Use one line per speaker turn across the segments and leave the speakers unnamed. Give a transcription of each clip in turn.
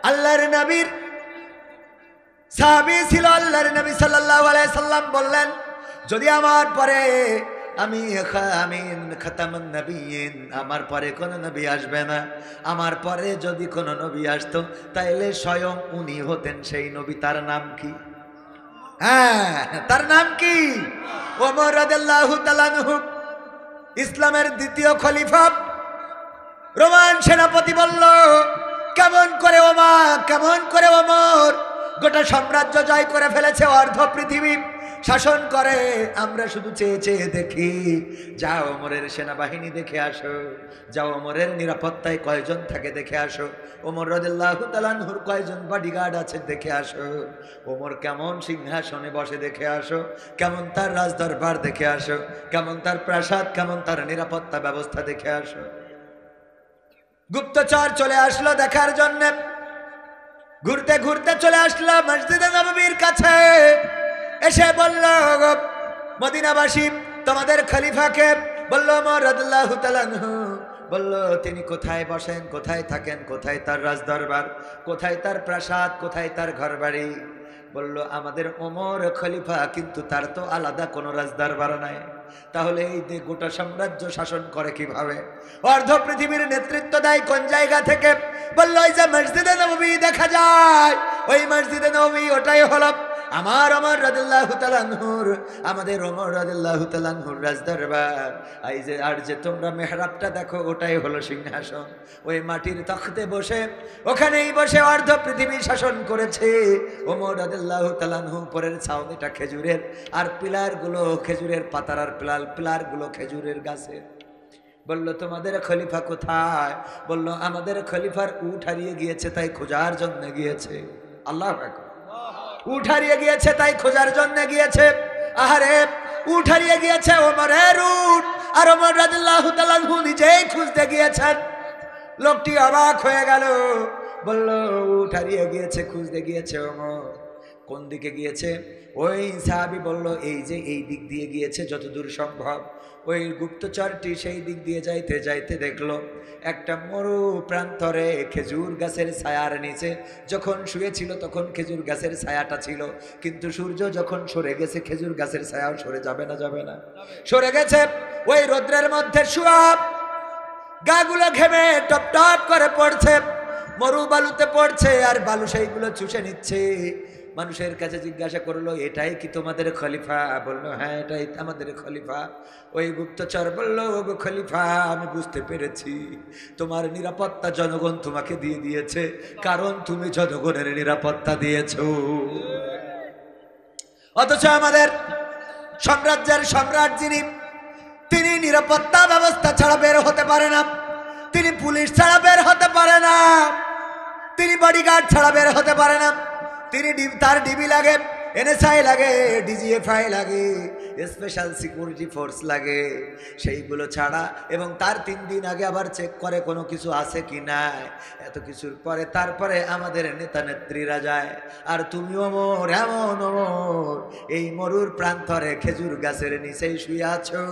আল্লাহর নবীর সাহাবী ছিল। আল্লাহর নবী সাল্লাল্লাহু আলাইহি সাল্লাম বললেন, যদি আমার পরে আমি খাতামুন নবিয়্যিন, আমার পরে কোন নবী আসবে না, আমার পরে যদি কোন নবী আসতো তাইলে স্বয়ং উনি হতেন সেই নবী। তার নাম কি? হ্যাঁ, তার নাম কি? ওমর রাদিয়াল্লাহু তাআলা আনহু, ইসলামের দ্বিতীয় খলিফা। রোমান সেনাপতি বলল, কেমন করে ওমর, কেমন করে ওমর গোটা সাম্রাজ্য জয় করে ফেলেছে, অর্ধ পৃথিবী শাসন করে, আমরা শুধু চেয়ে চেয়ে দেখি। যাও ওমরের সেনাবাহিনী দেখে আসো, যাও ওমরের নিরাপত্তায় কয়জন থাকে দেখে আসো, ওমর রাদিয়াল্লাহু তাআলা আনহুর কয়জন বডিগার্ড আছে দেখে আসো, ওমর কেমন সিংহাসনে বসে দেখে আসো, কেমন তার রাজদরবার দেখে আসো, কেমন তার প্রাসাদ, কেমন তার নিরাপত্তা ব্যবস্থা দেখে আসো। গুপ্তচর চলে আসলো দেখার জন্য, ঘুরতে ঘুরতে চলে আসলো মসজিদে নববীর কাছে। এসে বলল, মদিনাবাসী তোমাদের খলিফাকে। বলল ওমর রাদিয়াল্লাহু তাআলা আনহু, বলল তিনি কোথায় বসেন, কোথায় থাকেন, কোথায় তার রাজদরবার, কোথায় তার প্রাসাদ, কোথায় তার ঘরবাড়ি। বলল আমাদের ওমর খলিফা, কিন্তু তার তো আলাদা কোনো রাজদরবার নাই, তাহলে এই গোটা সাম্রাজ্য শাসন করে কিভাবে, অর্ধ পৃথিবীর নেতৃত্ব দেয় কোন জায়গা থেকে? বলল ওই যে মসজিদে নববী দেখা যায়, ওই মসজিদে নববী ওটাই হলো আমার ওমর রাদিয়াল্লাহু তাআলা আনহুর, আমাদের ওমর রাদিয়াল্লাহু তাআলা আনহুর রাজদরবার। এই যে আর যে তোমরা মেহরাবটা দেখো, ওটাই হলো সিংহাসন। ওই মাটির তখতে বসে, ওখানেই বসে অর্ধ পৃথিবী শাসন করেছে ওমর রাদিয়াল্লাহু তাআলা আনহু। পরের ছাউনিটা খেজুরের, আর পিলারগুলো খেজুরের পাতার, আর পিলারগুলো খেজুরের গাছের। বলল তোমাদের খলিফা কোথায়? বলল আমাদের খলিফার উট হারিয়ে গিয়েছে, তাই খোঁজার জন্য গিয়েছে। আল্লাহু আকবার। উট হারিয়ে গিয়েছে তাই খোঁজার জন্য গিয়েছে। আহারে, উট হারিয়ে গিয়েছে ওমরের উট, আর ওমর রাদিয়াল্লাহু তাআলা আনহু নিজেই খুঁজতে গিয়েছেন। লোকটি অবাক হয়ে গেল, বলল উট হারিয়ে গিয়েছে, খুঁজতে গিয়েছে ওমর। কোন দিকে গিয়েছে? ওই সাহাবী বলল এই যে এই দিক দিয়ে গিয়েছে যতদূর সম্ভব। ওই গুপ্তচরটি সেই দিক দিয়ে যাইতে যাইতে দেখলো একটা মরু প্রান্তরে খেজুর গাছের ছায়ার নিচে যখন শুয়েছিল তখন খেজুর গাছের ছায়াটা ছিল, কিন্তু সূর্য যখন সরে গেছে খেজুর গাছের ছায়াও সরে যাবে না? যাবে না, সরে গেছে। ওই রোদ্রের মধ্যে শুয়া, গাগুলো ঘেমে টপ টপ করে পড়ছে, মরু বালুতে পড়ছে, আর বালু সেইগুলো চুষে নিচ্ছে। মানুষের কাছে জিজ্ঞাসা করলো, এটাই কি তোমাদের খলিফা? বললো হ্যাঁ, এটাই আমাদের খলিফা। ওই গুপ্তচর বলল, ওগো খলিফা, আমি বুঝতে পেরেছি তোমার নিরাপত্তা জনগণ তোমাকে দিয়ে দিয়েছে, কারণ তুমি জনগণের নিরাপত্তা দিয়েছো। অথচ আমাদের সাম্রাজ্যের সম্রাট যিনি, তিনি নিরাপত্তা ব্যবস্থা ছাড়া বের হতে পারে না, তিনি পুলিশ ছাড়া বের হতে পারে না, তিনি বডিগার্ড ছাড়া বের হতে পারে না, তিনি তার ডিবি লাগে, এনএসআই লাগে, ডিজিএফআই লাগে, স্পেশাল সিকিউরিটি ফোর্স লাগে, সেইগুলো ছাড়া, এবং তার 3 দিন আগে আবার চেক করে কোনো কিছু আছে কি না। এত কিছুর পরে তারপরে আমাদের নেতা নেত্রীরা যায়। আর তুমি ওমর, এমন ওমর, এই মরুর প্রান্তরে খেজুর গাছের নিচেই শুয়ে আছো,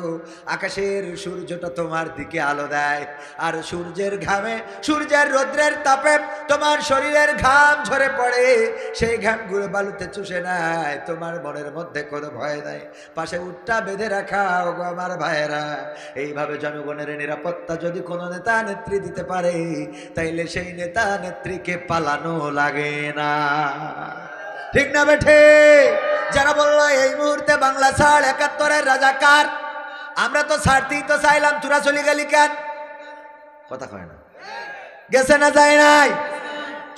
আকাশের সূর্যটা তোমার দিকে আলো দেয়, আর সূর্যের ঘামে, সূর্যের রৌদ্রের তাপে তোমার শরীরের ঘাম ঝরে পড়ে, সেই ঘামগুলো বালুতে চুষে নেয়, তোমার মনের মধ্যে কোনো ভয় নাই, পাশে উটটা বেঁধে রাখা। ওগো আমার ভাইয়েরা, এইভাবে জনগণের নিরাপত্তা যদি কোনো নেতা নেত্রী দিতে পারে, তাইলে সেই নেতা নেত্রীকে পালানো লাগে না। ঠিক না বেঠে? যারা বললো এই মুহূর্তে বাংলা ছাড়, ৭১-এর রাজাকার, আমরা তো ছাড়তেই তো চাইলাম, তোরা চলে গেলি কেন? কথা কয় না, গেছে না যায় নাই?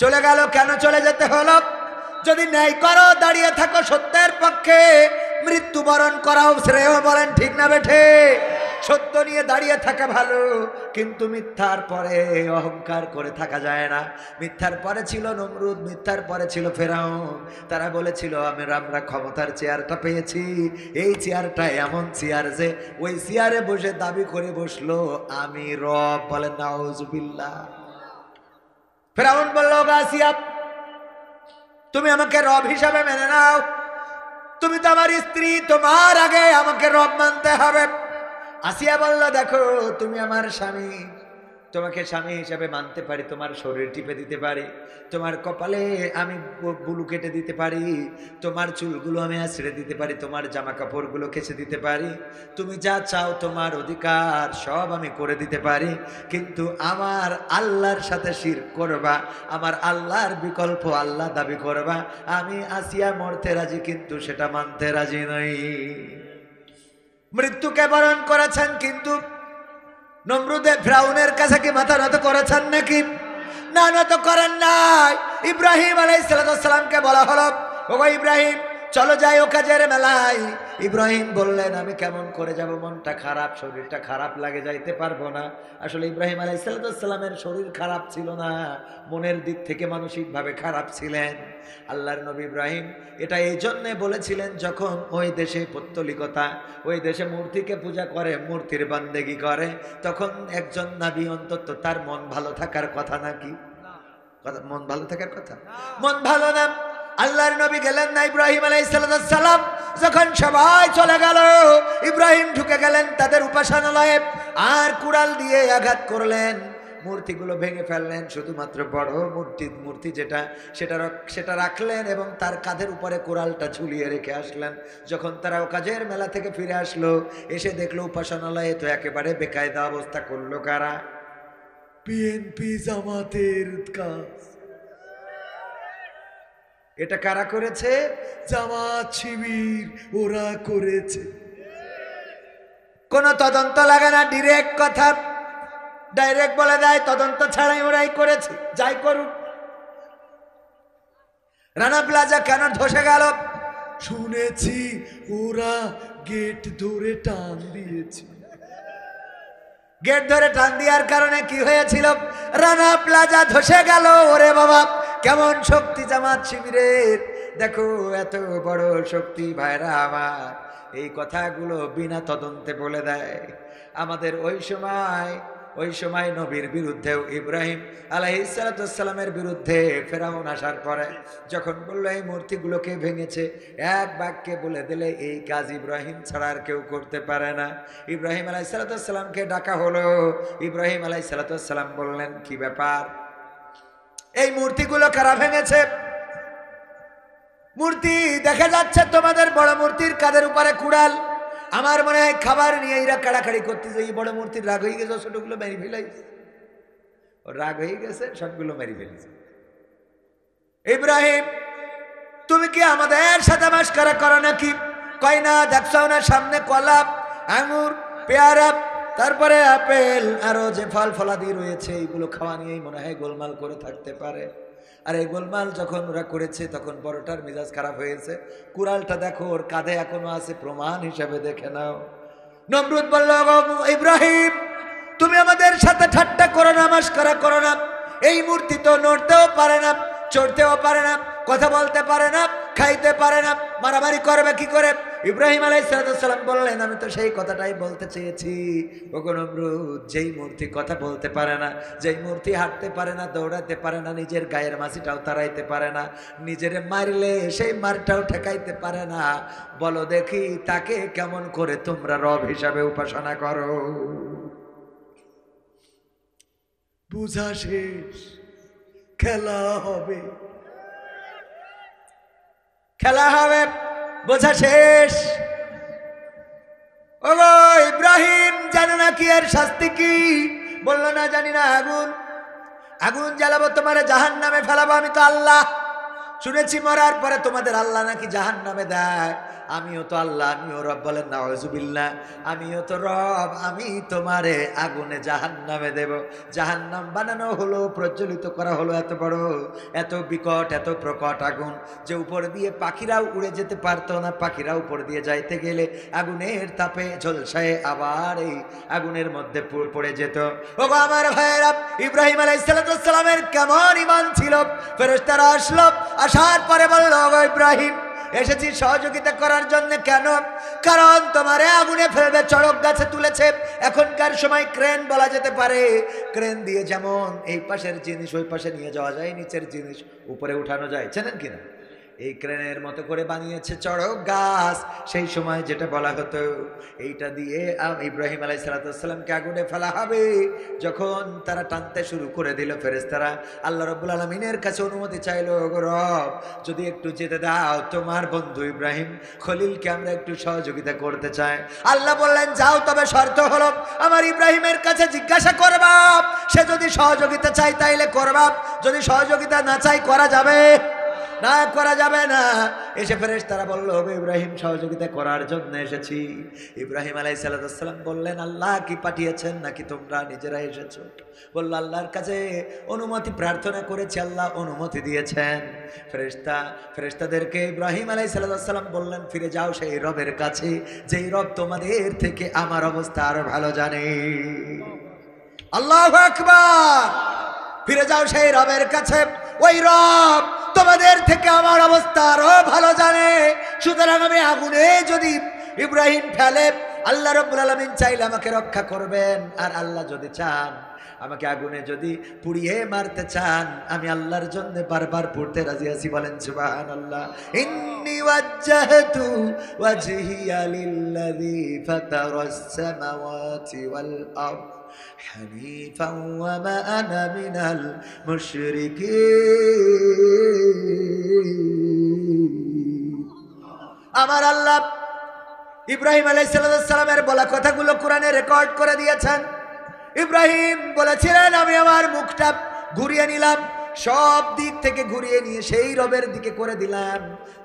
চলে গেল কেন? চলে যেতে হলো। যদি ন্যায় করো, দাঁড়িয়ে থাকো সত্যের পক্ষে, মৃত্যুবরণ করাও শ্রেয়। বলেন ঠিক না বেঠে? সত্য নিয়ে দাঁড়িয়ে থাকা ভালো, কিন্তু মিথ্যার পরে অহংকার করে থাকা যায় না। মিথ্যার পরে ছিল নমরুদ, মিথ্যার পরে ছিল ফেরাউন। তারা বলেছিল আমরা ক্ষমতার চেয়ারটা পেয়েছি, এই চেয়ারটা এমন চেয়ার যে ওই চেয়ারে বসে দাবি করে বসলো আমি রব। বলেন নাউজুবিল্লাহ। ফেরাউন বলল, আসিয়া, তুমি আমাকে রব হিসাবে মেনে নাও, তুমি তো আমার স্ত্রী, তোমার আগে আমাকে রব মানতে হবে। আসিয়া বলল, দেখো তুমি আমার স্বামী, তোমাকে স্বামী হিসাবে মানতে পারি, তোমার শরীর টিপে দিতে পারি, তোমার কপালে আমি বুলু কেটে দিতে পারি, তোমার চুলগুলো আমি আছড়ে দিতে পারি, তোমার জামা কাপড়গুলো কেচে দিতে পারি, তুমি যা চাও তোমার অধিকার সব আমি করে দিতে পারি, কিন্তু আমার আল্লাহর সাথে শিরক করবা, আমার আল্লাহর বিকল্প আল্লাহ দাবি করবা, আমি আসিয়া মরতে রাজি কিন্তু সেটা মানতে রাজি নই। মৃত্যুকে বরণ করেছেন, কিন্তু নমরুদে ফিরাউনের কাছে কি মাথা নত করেছেন নাকি? না, নত করেন নাই। ইব্রাহিম আলাইহিস সালামকে বলা হলো, ওগো ইব্রাহিম চলো যাই ও কাজের মেলায়। ইব্রাহিম বললেন আমি কেমন করে যাব, মনটা খারাপ, শরীরটা খারাপ লাগে, যাইতে পারবো না। আসলে ইব্রাহিম আলাইহিস সালামের শরীর খারাপ ছিল না, মনের দিক থেকে মানসিকভাবে খারাপ ছিলেন। আল্লাহর নবী ইব্রাহিম এটা এই জন্যে বলেছিলেন, যখন ওই দেশে পৌত্তলিকতা, ওই দেশে মূর্তিকে পূজা করে, মূর্তির বান্দেগি করে, তখন একজন নবী অন্তত তার মন ভালো থাকার কথা নাকি? মন ভালো থাকার কথা, মন ভালো না। আল্লাহর নবী গেলেন না। ইব্রাহিম আলাইহিস সালাম যখন সবাই চলে গেল, ইব্রাহিম ঢুকে গেলেন তাদের উপাসনালয়ে, আর কুড়াল দিয়ে আঘাত করলেন, মূর্তিগুলো ভেঙে ফেললেন। শুধুমাত্র বড় মূর্তি যেটা সেটা রাখলেন এবং তার কাঁধের উপরে কুড়ালটা ঝুলিয়ে রেখে আসলেন। যখন তারা কাজের মেলা থেকে ফিরে আসলো, এসে দেখলো উপাসনালয়ে তো একেবারে বেকায়দা অবস্থা করলো কারা? বিএনপি জামাতের কাজ। এটা কারা করেছে? জামাত শিবির, ওরা করেছে। কোনো তদন্ত লাগে না, ডিরেক্ট কথা, ডাইরেক্ট বলে দেয় তদন্ত ছাড়াই ওরাই করেছে, যাই করুক। রানা প্লাজা কেন ধসে গেল? শুনেছি ওরা গেট ধরে টান দিয়েছে। গেট ধরে টান দেওয়ার কারণে কি হয়েছিল? রানা প্লাজা ধসে গেল। ওরে বাবা, কেমন শক্তি জামাত শিবিরের, দেখো এত বড় শক্তি। ভাইরা আমার, এই কথাগুলো বিনা তদন্তে বলে দেয়। আমাদের ওই সময় নবীর বিরুদ্ধেও, ইব্রাহিম আলাইহিস সালামের বিরুদ্ধে ফেরাউন আসার পরে যখন বললো এই মূর্তিগুলোকে ভেঙেছে, এক বাক্যে বলে দিলে এই কাজ ইব্রাহিম ছাড়া আর কেউ করতে পারে না। ইব্রাহিম আলাইহিস সালামকে ডাকা হলো। ইব্রাহিম আলাইহিস সালাম বললেন, কি ব্যাপার, এই মূর্তিগুলো কারা ভেঙেছে? মূর্তি দেখা যাচ্ছে তোমাদের বড় মূর্তির কাঁধের উপরে কুড়াল। আমার মনে হয় খাবার নিয়ে এরা কাড়াকাড়ি করতেছে। এই বড় মূর্তির রাগ হয়ে গেছে, ছোটগুলো মেরে ফেলাইছে। রাগ হয়ে গেছে, সবগুলো মেরে ফেলেছে। ইব্রাহিম, তুমি কি আমাদের সাথে মাস্কারা করো নাকি? কয় না, দেখছো না সামনে কলা, আঙুর, পেয়ারা, তারপরে আপেল, আরো যে ফল ফলাদি রয়েছে, এইগুলো খাওয়া নিয়েই মনে হয় গোলমাল করে থাকতে পারে। আর এই গোলমাল যখন ওরা করেছে তখন বড়টার মেজাজ খারাপ হয়েছে। কুড়ালটা দেখো, ওর কাঁধে এখনো আছে, প্রমাণ হিসাবে দেখে নাও। নমরুদ বলল, ইব্রাহিম তুমি আমাদের সাথে ঠাট্টা করো না, মাস্কারা করো না। এই মূর্তি তো নড়তেও পারে না, চড়তেও পারে না, কথা বলতে পারে না, খাইতে পারে না, মারামারি করবে কি করে? ইব্রাহিম আলাইহিস সালাম বললেন, আমি তো সেই কথাটাই বলতে চেয়েছি। ওগো নমরুদ, যেই মূর্তি কথা বলতে পারে না, যেই মূর্তি হাঁটতে পারে না, দৌড়াতে পারে না, নিজের গায়ের মাছিটাও তাড়াইতে পারে না, নিজের মারলে সেই মারটাও ঠেকাইতে পারে না, বলো দেখি তাকে কেমন করে তোমরা রব হিসাবে উপাসনা করো? বুঝা শেষ, খেলা হবে, খেলা হবে, বোঝা শেষ। ওগো ইব্রাহিম, জানো না কি এর শাস্তি কি? বললো না, জানি না। আগুন, আগুন জ্বালাবো, তোমার জাহান্নামে ফেলাবো, আমি তো আল্লাহ। শুনেছি মরার পরে তোমাদের আল্লাহ নাকি জাহান্নামে দেয়। আমিও তো আল্লাহ, আমিও রব। বলেন নাউযুবিল্লাহ, আমিও তো রব, আমি তোমারে আগুনে জাহান্নামে দেব। জাহান্নাম বানানো হলো, প্রজ্বলিত করা হলো এত বড়, এত বিকট, এত প্রকট আগুন যে উপর দিয়ে পাখিরাও উড়ে যেতে পারতো না। পাখিরা উপর দিয়ে যাইতে গেলে আগুনের তাপে ঝলসায় আবার এই আগুনের মধ্যে পড়ে যেত। ওগো আমার ভাইয়েরা, ইব্রাহিম আলাইহিস সালামের কেমন ঈমান ছিল! ফেরেশতারা আসলো, আসার পরে বলল, ওগো ইব্রাহিম, এসেছি সহযোগিতা করার জন্য। কেন? কারণ তোমারে আগুনে ফেলবে, চড়ক গাছে তুলেছে। এখনকার সময় ক্রেন বলা যেতে পারে, ক্রেন দিয়ে যেমন এই পাশের জিনিস ওই পাশে নিয়ে যাওয়া যায়, নিচের জিনিস উপরে উঠানো যায়, চেনেন কিনা? এই ক্রেনের মতো করে বানিয়েছে চড়ক গাছ। সেই সময় যেটা বলা হতো, এইটা দিয়ে ইব্রাহিম আলাইহিস সালাতুসসালামকে আগুনে ফেলা হবে। যখন তারা টানতে শুরু করে দিল, ফেরেশতারা আল্লাহ রাব্বুল আলামিনের কাছে অনুমতি চাইলো, ওগো রব, যদি একটু যেতে দাও, তোমার বন্ধু ইব্রাহিম খলিলকে আমরা একটু সহযোগিতা করতে চাই। আল্লাহ বললেন, যাও, তবে শর্ত হলো আমার ইব্রাহিমের কাছে জিজ্ঞাসা করবা, সে যদি সহযোগিতা চাই তাইলে করবা, যদি সহযোগিতা না চাই করা যাবে না, করা যাবে না। এসে ফেরেশতারা বলল, ওগো ইব্রাহিম, সহযোগিতা করার জন্য এসেছি। ইব্রাহিম আলাইহিস সালাম বললেন, আল্লাহ কি পাঠিয়েছেন নাকি তোমরা নিজেরা এসেছো? বলল, আল্লাহর কাছে অনুমতি প্রার্থনা করেছি, আল্লাহ অনুমতি দিয়েছেন। ফেরেশতাদেরকে ইব্রাহিম আলাইহিস সালাম বললেন, ফিরে যাও সেই রবের কাছে যেই রব তোমাদের থেকে আমার অবস্থা আরো ভালো জানে। আল্লাহু আকবার। ফিরে যাও সেই রবের কাছে, ওই রব তোমাদের থেকে আমার অবস্থা আরো ভালো জানে। সুতরাং আমি আগুনে যদি ইব্রাহিম ফেলে, আল্লাহ রাব্বুল আলামিন চাইলে আমাকে রক্ষা করবেন, আর আল্লাহ যদি চান আমাকে আগুনে যদি পুড়িয়ে মারতে চান, আমি আল্লাহর জন্য বারবার পড়তে রাজি আছি। বলেন সুবহানাল্লাহ। ইন্নী ওয়াজ্জাহতু ওয়াজহিয়া লিল্লাযী ফাতারাস সামাওয়াতি ওয়াল আরদ হানিফা ওয়া মা আনা মিনাল মুশরিকিন। আমার আল্লাহ ইব্রাহিম আলাইহিস সালামের বলা কথাগুলো কোরআনে রেকর্ড করে দিয়েছেন। ইব্রাহিম বলেছিলেন, আমি আমার মুখটা ঘুরিয়ে নিলাম, সব দিক থেকে ঘুরিয়ে নিয়ে সেই রবের দিকে করে দিলাম,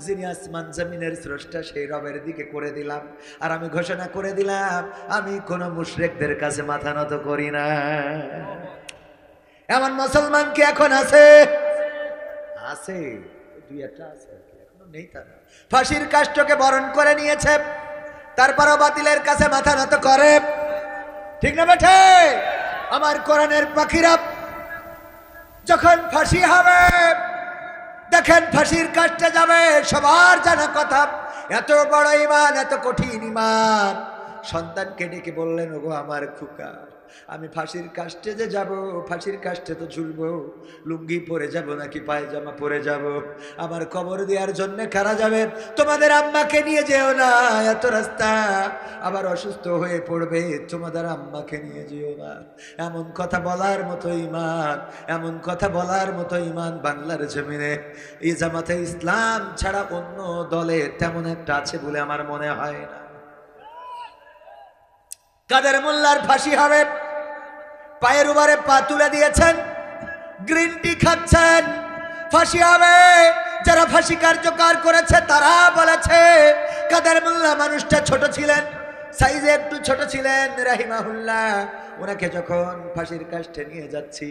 যিনি আসমান জমিনের স্রষ্টা, সেই রবের দিকে করে দিলাম। আর আমি ঘোষণা করে দিলাম, আমি কোনো মুশরিকদের কাছে মাথা নত করি না। এমন মুসলমান কি এখন আছে? আছে, দুই একটা আছে, এখনো নেই তারা। ফাঁসির কাষ্ঠকে বরণ করে নিয়েছে, তারপরও বাতিলের কাছে মাথা নত করে। ঠিক না বেঠে? আমার কোরআনের পাখিরা যখন ফাঁসি হবে, দেখেন ফাঁসির কাষ্ঠে যাবে, সবার জানা কথা, এত বড় ঈমান, এত কঠিন ঈমান। সন্তানকে ডেকে বললেন, ওগো আমার খোকা, আমি ফাঁসির কাষ্ঠে যে যাব, ফাঁসির কাষ্ঠে তো ঝুলবো, লুঙ্গি পরে যাব নাকি পায়জামা পরে যাব? আমার কবর দেওয়ার জন্য কারা যাবে? তোমাদের আম্মাকে নিয়ে যেও না, এত রাস্তা, আবার অসুস্থ হয়ে পড়বে, তোমাদের আম্মাকে নিয়ে যেও না। এমন কথা বলার মতো ঈমান, এমন কথা বলার মতো ঈমান বাংলার জমিনে এই জামাতে ইসলাম ছাড়া অন্য দলে তেমন একটা আছে বলে আমার মনে হয় না। কাদের মোল্লার ফাঁসি হবে, পায়ের উপরে পা তুলে দিয়েছেন, গ্রিন টি খাচ্ছেন, ফাঁসি হবে। যারা ফাঁসি কার্যকর করেছে তারা বলেছে, কাদের মোল্লা মানুষটা ছোট ছিলেন, সাইজে একটু ছোট ছিলেন রাহিমাহুল্লাহ। ওনাকে যখন ফাঁসির কাষ্ঠে নিয়ে যাচ্ছি,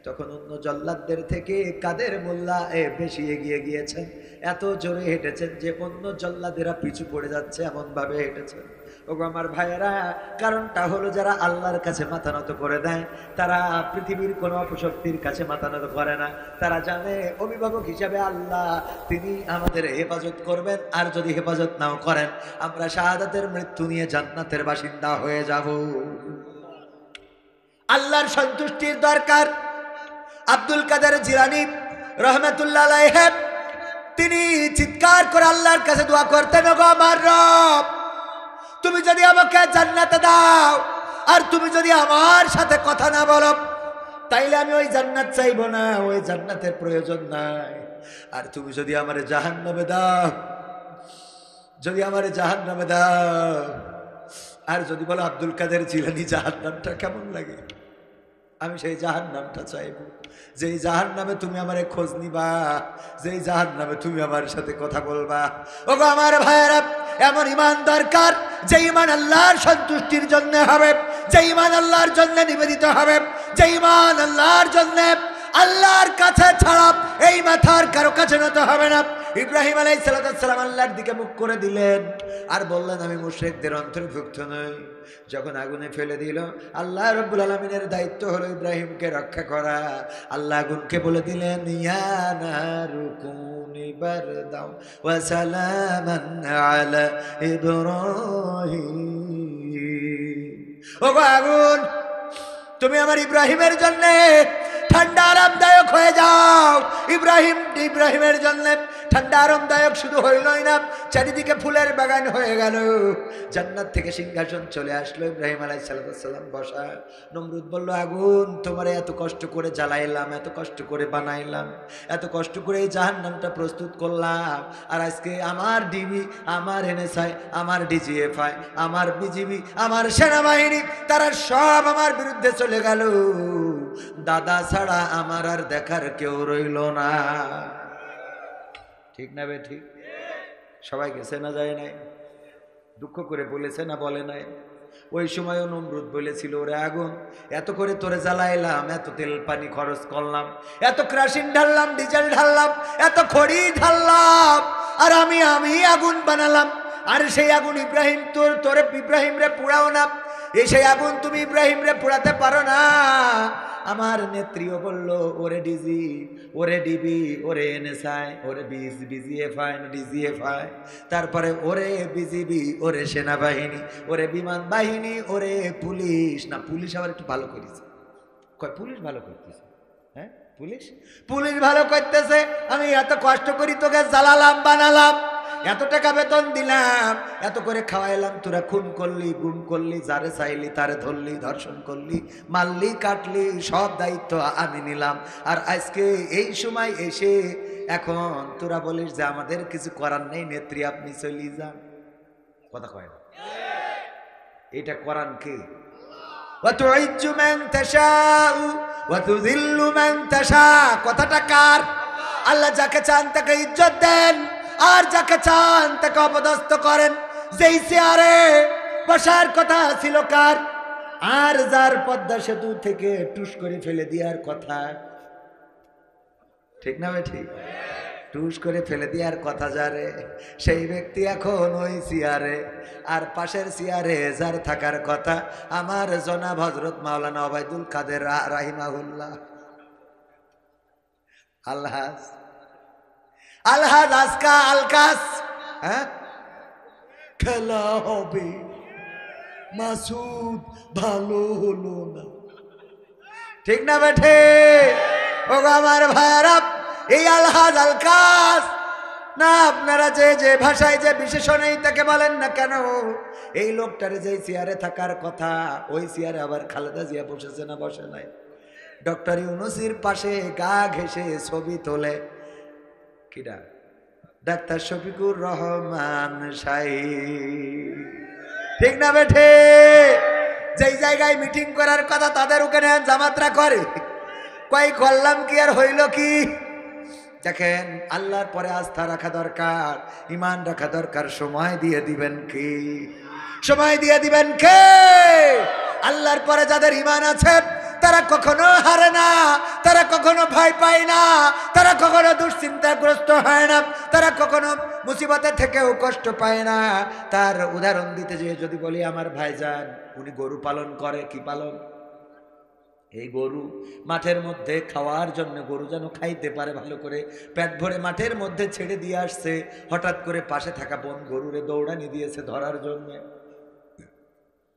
তখন অন্য জল্লাদদের থেকে কাদের মোল্লা বেশি এগিয়ে গিয়েছেন, এত জোরে হেঁটেছেন যে অন্য জল্লাদেরা পিছু পড়ে যাচ্ছে, এমন ভাবে হেঁটেছেন। ওগো আমার ভাইয়েরা, কারণটা হলো যারা আল্লাহর কাছে মাথা নত করে দেয়, তারা পৃথিবীর কোনো অপশক্তির কাছে মাথা নত করে না। তারা জানে অভিভাবক হিসাবে আল্লাহ, তিনি আমাদের হেফাজত করবেন, আর যদি হেফাজত নাও করেন, আমরা শাহাদাতের মৃত্যু নিয়ে জান্নাতের বাসিন্দা হয়ে যাব। আল্লাহর সন্তুষ্টির দরকার। আব্দুল কাদের জিলানী রহমাতুল্লাহ আলাইহি তিনি চিৎকার করে আল্লাহর কাছে দোয়া করতেন, ওগো আমার রব, তুমি যদি আমাকে জান্নাতে দাও, আর তুমি যদি আমার সাথে কথা না বলো, তাইলে আমি ওই জান্নাত চাইবো না, ওই জান্নাতের প্রয়োজন নাই। আর তুমি যদি আমারে জাহান্নামে দাও, যদি আমারে জাহান্নামে দাও, আর যদি বলো আব্দুল কাদের জিলানী জাহান্নামটা কেমন লাগে, আমি সেই জাহান্নামটা চাইবো, যেই জাহান্নামে তুমি আমারে খোঁজ নিবা, যেই জাহান্নামে তুমি আমার সাথে কথা বলবা। ওগো আমার ভাইয়েরা, এমন ঈমান দরকার যে ঈমান আল্লাহর সন্তুষ্টির জন্য হবে, যে ঈমান আল্লাহর জন্য নিবেদিত হবে, যে ঈমান আল্লাহর জন্য আল্লাহর কাছে ছাড়া এই মাথার কারো কাছে নত হবে না। ইব্রাহিম আলাইহিস সালাম আল্লাহর দিকে মুখ করে দিলেন আর বললেন, আমি মুশরিকদের অন্তর্ভুক্ত নই। যখন আগুনে ফেলে দিল, আল্লাহ রাব্বুল আলামিনের দায়িত্ব হলো ইব্রাহিমকে রক্ষা করা। আল্লাহ আগুনকে বলে দিলেন, ইয়া নারু কুনি বারদাও ওয়া সালামান আলা ইব্রাহিম। ও আগুন, তুমি আমার ইব্রাহিমের জন্য ঠান্ডা আরামদায়ক হয়ে যাও। ইব্রাহিমের জন্য ঠান্ডা আরামদায়ক শুধু হইলই না, চারিদিকে ফুলের বাগান হয়ে গেল। জান্নাত থেকে সিংহাসন চলে আসলো, ইব্রাহিম আলাইহিস সালাম বসা। নমরুদ বলল, আগুন তোমারে এত কষ্ট করে জ্বালাইলাম, এত কষ্ট করে বানাইলাম, এত কষ্ট করে এই জাহান্নামটা প্রস্তুত করলাম, আর আজকে আমার ডিবি, আমার এনএসআই, আমার ডিজিএফআই, আমার বিজিবি, আমার সেনাবাহিনী, তারা সব আমার বিরুদ্ধে চলে গেল। দাদা ছাড়া আমার আর দেখার কেউ রইল না। ঠিক না বে ঠিক? সবাই গেছে না যায় নাই? দুঃখ করে বলেছে না বলে নাই? ওই সময়ও নমরুদ বলেছিল, ওরে আগুন, এত করে তোরে জ্বালাইলাম, এত তেল পানি খরচ করলাম, এত কেরোসিন ঢাললাম, ডিজেল ঢাললাম, এত খড়ি ঢাললাম, আর আমি আগুন বানালাম, আর সেই আগুন তোরে ইব্রাহিম রে পোড়াও না, এই সেই আগুন তুমি ইব্রাহিম রে পোড়াতে পারো না। আমার নেত্রীও বলল, ওরে ডিজি, ওরে ডিবি, ওরে এনএসআই, ওরে বিজিএফআই না ডিজিএফআই, তারপরে ওরে বিজিবি, ওরে সেনাবাহিনী, ওরে বিমান বাহিনী, ওরে পুলিশ। না, পুলিশ আবার একটু ভালো করেছে, কয় পুলিশ ভালো করতেছে। হ্যাঁ, পুলিশ ভালো করতেছে। আমি এত কষ্ট করি তোকে জ্বালালাম, বানালাম, এত টাকা বেতন দিলাম, এত করে খাওয়াইলাম, তোরা খুন করলি, গুম করলি, যারে চাইলি তারে ধরলি, ধর্ষণ করলি, মারলি, কাটলি, সব দায়িত্ব আমি নিলাম। আর আজকে এই সময় এসে এখন তোরা বলিস যে আমাদের কিছু করার নেই, নেত্রী আপনি চলি যান। কথা কয় না? এটা কোরআন কি? ওয়াতুইজ্জু মান তাশাউ ওয়া তুযিল্লু মান তাশা। কথাটা কার? আল্লাহ যাকে চান তাকে ইজ্জত দেন, আর যাকে চান তাকে অপদস্থ করেন। যেই চেয়ারে বসার কথা ছিল কার, আর যার পদ্মা সেতু থেকে টুস করে ফেলে দেওয়ার কথা, ঠিক না ভাই? ঠিক, টুস করে ফেলে দেওয়ার কথা যারে, সেই ব্যক্তি এখন ওই চেয়ারে। আর পাশের চেয়ারে যার থাকার কথা, আমার জনাব হযরত মাওলানা ওবায়দুল কাদের রাহিমাহুল্লাহ। আলহাজ আজকা আলকাস, হ্যাঁ, খেলা হবে, মাসুদ ভালো হলো না, ঠিক না বেঠে? ও আমার ভাইরা, এই আলহাজ আলকাস না, আপনারা যে ভাষায় যে বিশেষণেই তাকে বলেন না কেন, এই লোকটারে যে চেয়ারে থাকার কথা, ওই চেয়ারে আবার খালেদা জিয়া বসেছে না বসে নাই? ডক্টর ইউনূসের পাশে গা ঘেঁষে ছবি তোলে কিরা? ডাক্তার শফিকুর রহমান সাহেব, ঠিক না বেঠে? যেই জায়গায় মিটিং করার কথা তাদের ওখানে জামাতরা করে। কই করলাম কি আর হইল কি? দেখেন, আল্লাহর পরে আস্থা রাখা দরকার, ইমান রাখা দরকার। সময় দিয়ে দিবেন কি? সময় দিয়ে দিবেন কে? আল্লাহর পরে যাদের ইমান আছে তারা কখনো হারে না, তারা কখনো ভয় পায় না, তারা কখনো দুশ্চিন্তাগ্রস্ত হয় না, তারা কখনো মুসিবতে থেকেও কষ্ট পায় না। তার উদাহরণ দিতে যেয়ে যদি বলি, আমার ভাইজান উনি গরু পালন করে। কি পালন? এই গরু মাঠের মধ্যে খাওয়ার জন্য, গরু যেন খাইতে পারে ভালো করে, পেট ভরে মাঠের মধ্যে ছেড়ে দিয়ে আসছে। হঠাৎ করে পাশে থাকা বন গরুরে দৌড়ানি দিয়েছে ধরার জন্য।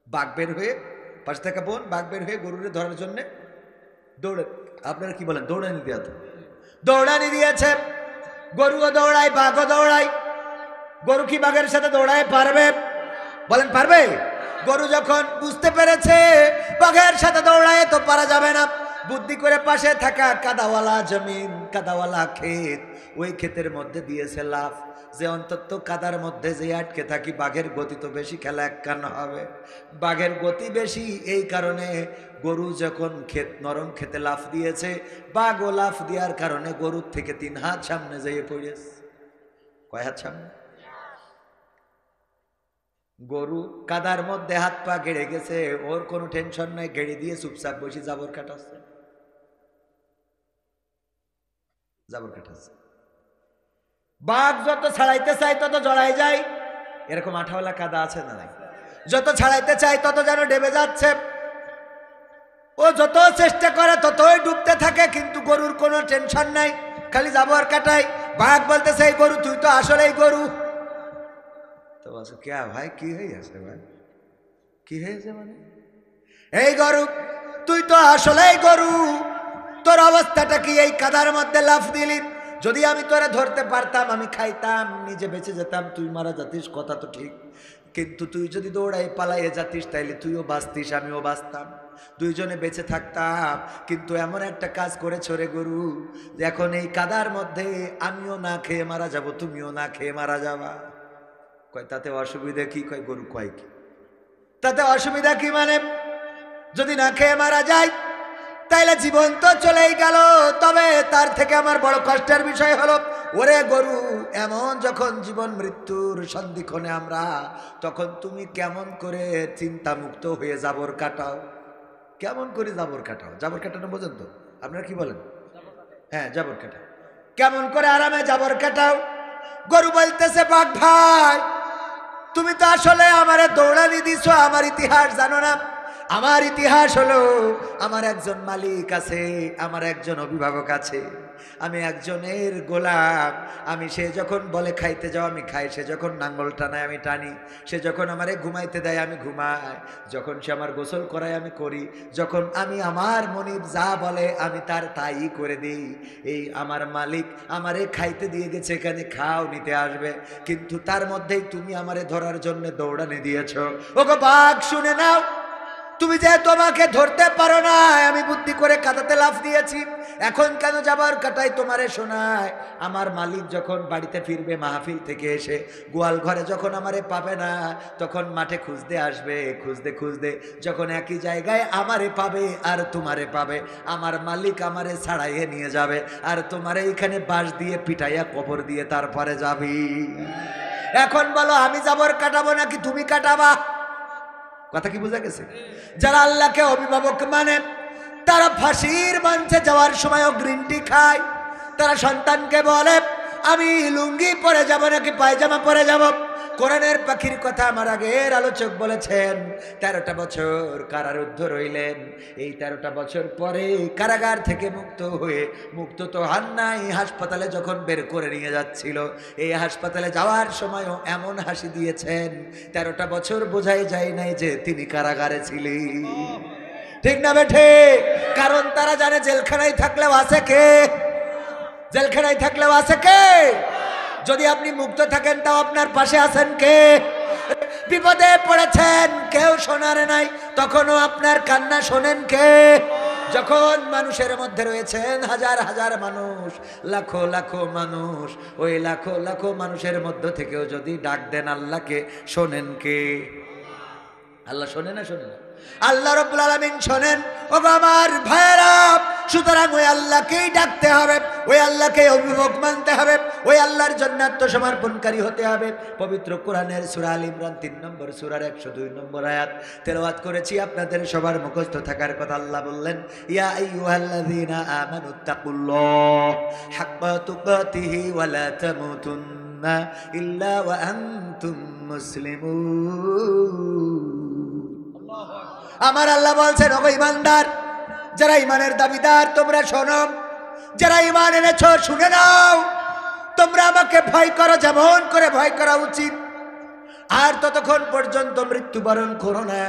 বাঘ বের হয়ে, পাশে থাকা বন বাঘ বের হয়ে গরুরে ধরার জন্য দৌড়ে, আপনারা কি বলেন, দৌড়ানি দিয়া? তো দৌড়ানি দিয়েছে। গরুও দৌড়ায়, বাঘও দৌড়ায়। গরু কি বাঘের সাথে দৌড়ায় পারবে? বলেন পারবে? গরু যখন বুঝতে পেরেছে বাঘের সাথে দৌড়ায় তো পারা যাবে না, বুদ্ধি করে পাশে থাকা কাদাওয়ালা জমিন, কাদাওয়ালা ক্ষেত, ওই ক্ষেতের মধ্যে দিয়েছে লাফ, যে অন্তত কাদার মধ্যে যে আটকে থাকি, বাঘের গতি তো বেশি, খেলা এক কান হবে। বাঘের গতি বেশি, এই কারণে গরু যখন নরম খেতে লাফ দিয়েছে, বাঘও লাফ দেওয়ার কারণে গরুর থেকে 3 হাত সামনে যেয়ে পড়েছে। কয় হাত সামনে? গরু কাদার মধ্যে হাত পা গেড়ে গেছে, ওর কোনো টেনশন নাই, গেড়ে দিয়ে চুপচাপ বসে জাবর কাটাচ্ছে, জাবর কাটাচ্ছে। বাঘ যত ছাড়াইতে চাই তত জড়াই যায়। এরকম আঠাওয়ালা কাদা আছে না নাই? যত ছাড়াইতে চাই তত যেন ডেবে যাচ্ছে। ও যত চেষ্টা করে ততই ডুবতে থাকে, কিন্তু গরুর কোনো টেনশন নাই, খালি জাবর কাটাই। বাঘ বলতেছে, এই গরু তুই তো আসলেই গরু। তো বলছে, কে ভাই, কি হয়ে গেছে ভাই? কি হয়েছে মানে? এই গরু তুই তো আসলেই গরু, তোর অবস্থাটা কি? এই কাদার মধ্যে লাফ দিলি। যদি আমি তোরে ধরতে পারতাম, আমি খাইতাম, নিজে বেঁচে যেতাম, তুই মারা যাতিস, কথা তো ঠিক। কিন্তু তুই যদি দৌড়াই পালাইয়ে যাতিস, তাইলে তুইও বাঁচতিস, আমিও বাঁচতাম, দুইজনে বেঁচে থাকতাম। কিন্তু এমন একটা কাজ করেছো রে গরু, এখন এই কাদার মধ্যে আমিও না খেয়ে মারা যাব, তুমিও না খেয়ে মারা যাবা। কয় তাতে অসুবিধা কি? কয় গরু কয় কি তাতে অসুবিধা কি? মানে যদি না খেয়ে মারা যায় তাইলে জীবন তো চলেই গেল, তবে তার থেকে আমার বড় কষ্টের বিষয় হলো, ওরে গরু, এমন যখন জীবন মৃত্যুর সন্ধিক্ষণে আমরা, তখন তুমি কেমন করে চিন্তা মুক্ত হয়ে জাবর কাটাও? কেমন করে জাবর কাটাও? জাবর কাটানো বোঝেন তো আপনারা? কি বলেন? হ্যাঁ, জাবর কাটাও। কেমন করে আরামে জাবর কাটাও? গরু বলতেছে, বাঘ ভাই, তুমি তো আসলে আমারে দৌড়ানি দিছো, আমার ইতিহাস জানো না। আমার ইতিহাস হলো, আমার একজন মালিক আছে, আমার একজন অভিভাবক আছে, আমি একজনের গোলাম। আমি, সে যখন বলে খাইতে যাও আমি খাই, সে যখন নাঙ্গল টানায় আমি টানি, সে যখন আমারে ঘুমাইতে দেয় আমি ঘুমাই, যখন সে আমার গোসল করায় আমি করি, যখন আমি আমার মনিব যা বলে আমি তার তাই করে দিই। এই আমার মালিক আমারে খাইতে দিয়ে গেছে, এখানে খাও, নিতে আসবে, কিন্তু তার মধ্যেই তুমি আমারে ধরার জন্য দৌড়ানি দিয়েছ। ওগো বাঘ, শুনে নাও, তুমি যে তোমাকে ধরতে পারো না, আমি বুদ্ধি করে কাদাতে লাফ দিয়েছি, এখন কেন যাবার কাটাই তোমারে শোনায়। আমার মালিক যখন বাড়িতে ফিরবে মাহফিল থেকে এসে, গোয়াল ঘরে যখন আমারে পাবে না, তখন মাঠে খুঁজতে আসবে, খুঁজতে খুঁজতে যখন একই জায়গায় আমারে পাবে আর তোমারে পাবে, আমার মালিক আমারে ছাড়াইয়ে নিয়ে যাবে, আর তোমারে এখানে বাঁশ দিয়ে পিটাইয়া কবর দিয়ে তারপরে যাবি। এখন বলো, আমি যাবর কাটাবো নাকি তুমি কাটাবা? কথা কি বোঝা গেছে? যারা আল্লাহকে অভিভাবক মানে, তারা ফাঁসির মঞ্চে যাওয়ার সময়ও গ্রিন টি খায়। তারা সন্তানকে বলে, আমি লুঙ্গি পরে যাব নাকি পায়জামা পরে যাব। কোরআনের পাখির কথা আমার আগের আলোচক বলেছেন, 13টা বছর কারারুদ্ধ রইলেন। এই 13টা বছর পরে কারাগার থেকে মুক্ত হয়ে, মুক্ত তো হান নাই, হাসপাতালে যখন বের করে নিয়ে যাচ্ছিল, এই হাসপাতালে যাওয়ার সময়ও এমন হাসি দিয়েছেন, 13টা বছর বোঝাই যায় নাই যে তিনি কারাগারে ছিলেন। ঠিক না বেঠে? কারণ তারা জানে জেলখানায় থাকলেও আছে কে? জেলখানায় থাকলেও আছে কে? যদি আপনি মুক্ত থাকেন তাও আপনার পাশে আছেন কে? বিপদে পড়েছেন, কেউ শোনার নাই, তখনও আপনার কান্না শোনেন কে? যখন মানুষের মধ্যে রয়েছেন হাজার হাজার মানুষ, লাখো লাখো মানুষ, ওই লাখো লাখো মানুষের মধ্য থেকেও যদি ডাক দেন আল্লাহকে, শোনেন কে? আল্লাহ শোনে না? শোনে না? আল্লাহ রাব্বুল আলামিন শোনেন। ও আমার ভাইরা, সুতরাং ওই আল্লাহকেই ডাকতে হবে, ওই আল্লাহকে অভিভাবক মানতে হবে, ওই আল্লাহর জন্য আত্মসমর্পণকারী হতে হবে। পবিত্র কোরআনের সূরা আল ইমরান 3 নম্বর সূরার 102 নম্বর আয়াত তেলাওয়াত করেছি, আপনাদের সবার মুখস্থ থাকার কথা। আল্লাহ বললেন, ইয়া আইয়ুহাল্লাযীনা আমানুত্তাকুল্লাহ হাক্কা তুকাতিহি ওয়া লা তামুতুন্না ইল্লা ওয়া আনতুম মুসলিমুন। আমার আল্লাহ বলছেন, ওগো ঈমানদার, যারা ঈমানের দাবিদার, তোমরা শোনো, যারা ঈমান এনেছো শুনে নাও, তোমরা আমাকে ভয় করো যেমন করে ভয় করা উচিত। আর ততক্ষণ পর্যন্ত মৃত্যুবরণ করো না,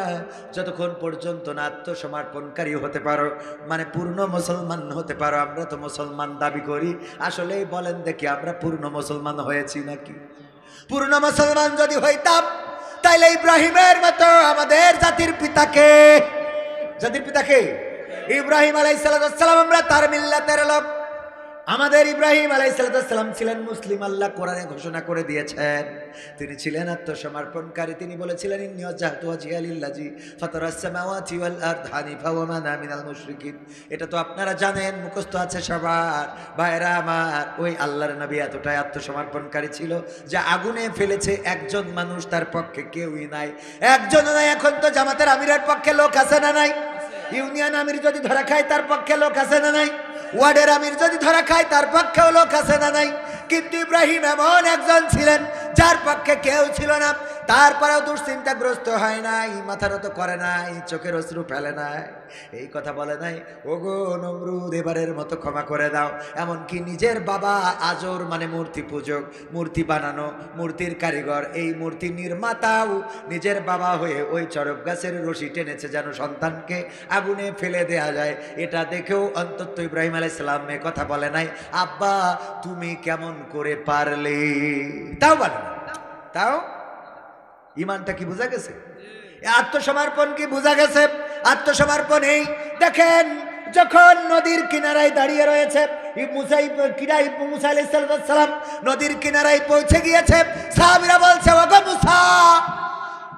যতক্ষণ পর্যন্ত না আত্মসমর্পণকারী হতে পারো, মানে পূর্ণ মুসলমান হতে পারো। আমরা তো মুসলমান দাবি করি, আসলেই বলেন দেখি আমরা পূর্ণ মুসলমান হয়েছি নাকি? পূর্ণ মুসলমান যদি হইতাম, তাইলে ইব্রাহিমের মতো আমাদের জাতির পিতাকে, জাতির পিতাকে ইব্রাহিম আলাইহিস সালাম, আমরা তার মিল্লাতের লোক। আমাদের ইব্রাহিম আলাইহিস সালাম ছিলেন মুসলিম। আল্লাহ কোরআনে ঘোষণা করে দিয়েছেন তিনি ছিলেন আত্মসমর্পণকারী। তিনি বলেছিলেন, ইন্নী ওয়াজজাহতু ওয়াজহিয়া লিল্লাযী ফাতারাস সামাওয়াতি ওয়াল আরদ হানিফা ওয়া মা আনা মিনাল মুশরিকিন। এটা তো আপনারা জানেন, মুখস্থ আছে সবার। ভাইরা আমার, ওই আল্লাহর নবী এতটাই আত্মসমর্পণকারী ছিল যে আগুনে ফেলেছে একজন মানুষ, তার পক্ষে কেউই নাই, একজনও নাই। এখন তো জামাতের আমিরের পক্ষে লোক আছে না নাই? ইউনিয়ন আমির যদি ধরা খায় তার পক্ষে লোক আছে না নাই? ওয়ার্ডের আমির যদি ধরা খায় তার পক্ষেও লোক আছে না নাই? কিন্তু ইব্রাহিম এমন একজন ছিলেন যার পক্ষে কেউ ছিল না। তারপরেও দুশ্চিন্তাগ্রস্ত হয় নাই, মাথার তো করে নাই, চোখের অশ্রু ফেলে নাই, এই কথা বলে নাই ওগো নমরুদ এবারের মতো ক্ষমা করে দাও। এমনকি নিজের বাবা আজর মানে মূর্তি পূজক, মূর্তি বানানো, মূর্তির কারিগর, এই মূর্তি নির্মাতাও নিজের বাবা হয়ে ওই চরক গাছের রশি টেনেছে যেন সন্তানকে আগুনে ফেলে দেয়া যায়। এটা দেখেও অন্তত ইব্রাহিম আলাইহিস সালাম কথা বলে নাই আব্বা তুমি কেমন করে পারলে, তাও বলে না। তাও ইমানটা কি বোঝা গেছে? আত্মসমর্পণ কি বোঝা গেছে? আত্মসমর্পণ এই দেখেন যখন নদীর কিনারায় দাঁড়িয়ে রয়েছে মুসা আলাইহিস সালাম নদীর কিনারায় পৌঁছে গিয়েছে, সাহাবীরা বলছে ওগো মুসা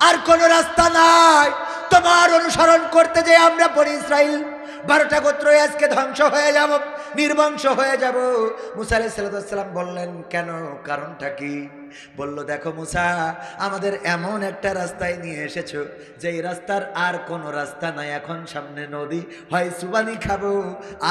আর কোন রাস্তা নাই, তোমার অনুসরণ করতে যে আমরা বনি ইসরাইল 12টা গোত্র আজকে ধ্বংস হয়ে যাব, নির্বংশ হয়ে যাব। মুসা আলাইহিস সালাম বললেন কেন, কারণটা কি? বলল দেখো মুসা আমাদের এমন একটা রাস্তায় নিয়ে এসেছো যে এই রাস্তার আর কোনো রাস্তা নাই, এখন সামনে নদী, হয় সুবানি খাবো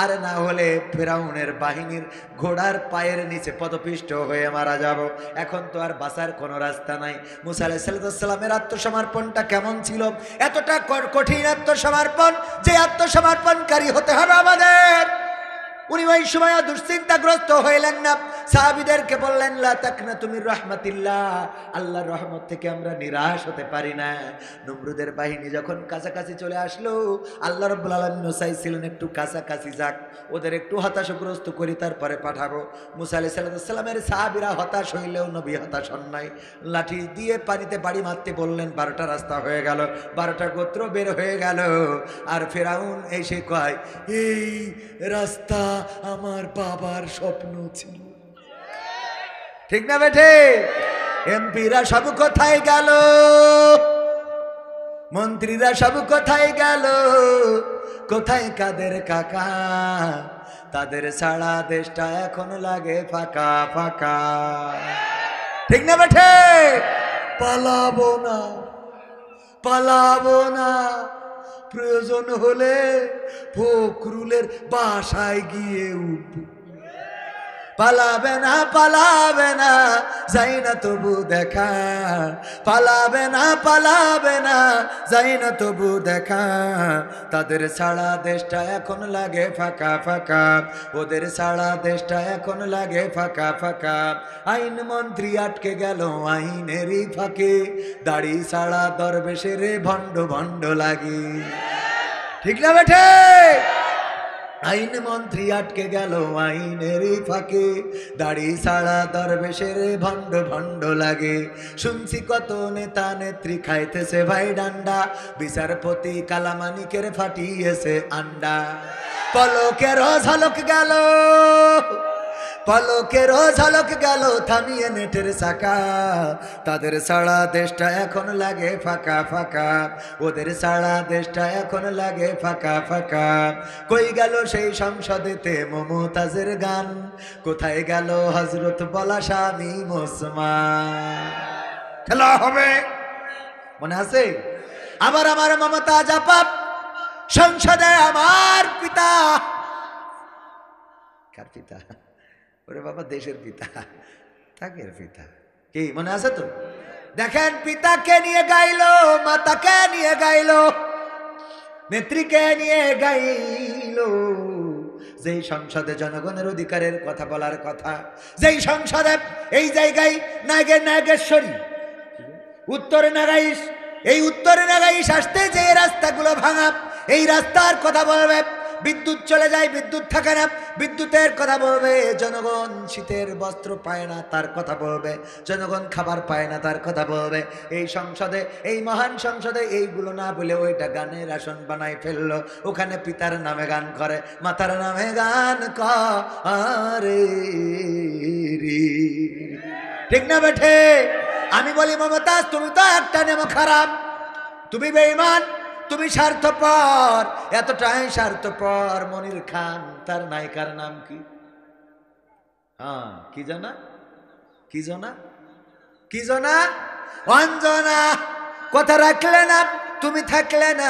আর না হলে ফেরাউনের বাহিনীর ঘোড়ার পায়ের নিচে পদপিষ্ট হয়ে মারা যাব, এখন তো আর বাঁচার কোনো রাস্তা নাই। মুসা আলাইহিস সালামের আত্মসমর্পণটা কেমন ছিল? এতটা কঠিন আত্মসমর্পণ যে আত্মসমর্পণকারী হতে হবে আমাদের। উনি ওই সময় দুশ্চিন্তাগ্রস্ত হইলেন না, সাহাবীদেরকে বললেন লা তাকনাতু মির রাহমাতিল্লাহ, আল্লাহর রহমত থেকে আমরা নিরাশ হতে পারি না। নমরুদের বাহিনী যখন কাছাকাছি চলে আসলো, আল্লাহ রাব্বুল আলামিন চাইছিলেন একটু কাছাকাছি যাক, ওদের একটু হতাশাগ্রস্ত করি তারপরে পাঠাবো। মুসা আলাইহিস সালামের সাহাবীরা হতাশ হইলেও নবী হতাশ হন নাই, লাঠি দিয়ে পানিতে বাড়ি মারতে বললেন, 12টা রাস্তা হয়ে গেল, 12টা গোত্র বের হয়ে গেল। আর ফেরাউন এসে কয় এই রাস্তা আমার বাবার স্বপ্ন ছিল, ঠিক না বেঠে? এমপিরা সব কোথায় গেল, মন্ত্রীরা সব কোথায় গেল, কোথায় কাদের কাকা, তাদের ছাড়া দেশটা এখন লাগে ফাঁকা ফাঁকা, ঠিক না বেঠে? পালাবো না, পালাবো না, প্রয়োজন হলে ফখরুলের বাসায় গিয়ে উঠব, পালাবে না, পালাবে না, যাই না তবু দেখা, পালাবে না, পালাবে না, যাই না তবু দেখা, তাদের ছাড়া দেশটা এখন লাগে ফাঁকা ফাঁকা, ওদের ছাড়া দেশটা এখন লাগে ফাঁকা ফাঁকা। আইন মন্ত্রী আটকে গেল আইনেরই ফাঁকে, দাড়ি ছাড়া দরবেশের ভণ্ড ভণ্ড লাগে, ঠিক না বেঠে? আইন মন্ত্রী আটকে গেল আইনেরই ফাঁকে, দাড়ি ছাড়া দরবেশের ভণ্ড ভণ্ড লাগে। শুনছি কত নেতা নেত্রী খাইতেছে ভাই ডান্ডা, বিচারপতি কালামানিকের ফাটিয়েছে আন্ডা, পলকের ঝলক গেল, পলকের ঝলক গেল থামিয়ে নেটের চাকা, তাদের ছাড়া দেশটা এখন লাগে ফাঁকা ফাঁকা, ওদের ছাড়া দেশটা এখন লাগে ফাঁকা ফাঁকা। কই গেল সেই সংসদেতে মমতাজের গান, কোথায় গেল হযরত বলা স্বামী ওসমান? খেলা হবে মনে আছে? আবার আমার মমতাজ আপা সংসদে আমার পিতা, কার পিতা? ওরে বাবা দেশের পিতা, তাকের পিতা, কি মনে আছে তো? দেখেন পিতাকে নিয়ে গাইলো, মাতাকে নিয়ে গাইলো, নেত্রীকে নিয়ে গাইলো, যেই সংসদে জনগণের অধিকারের কথা বলার কথা, যেই সংসদে এই জায়গায় নাগেশ্বরী উত্তরে নাগাইশ, এই উত্তরে নাগাইশ আসতে যে রাস্তাগুলো ভাঙা, এই রাস্তার কথা বলবে, বিদ্যুৎ চলে যায়, বিদ্যুৎ থাকে না, বিদ্যুতের কথা বলবে, জনগণ শীতের বস্ত্র পায় না তার কথা বলবে, জনগণ খাবার পায় না তার কথা বলবে। এই সংসদে, এই মহান সংসদে এইগুলো না বলে ওইটা গানের আসন বানাই ফেললো, ওখানে পিতার নামে গান করে, মাতার নামে গান করে, ঠিক না বেঠে? আমি বলি মমতাজ তুমি তো একটা নেমো খারাপ, তুমি বেঈমান, তুমি স্বার্থপর, এতটাই স্বার্থপর। মনির খান তার নায়িকার নাম কি? হ্যাঁ কি জানা, কি জানা, কি জানা? অঞ্জনা। কথা রাখলে না, তুমি থাকলে না,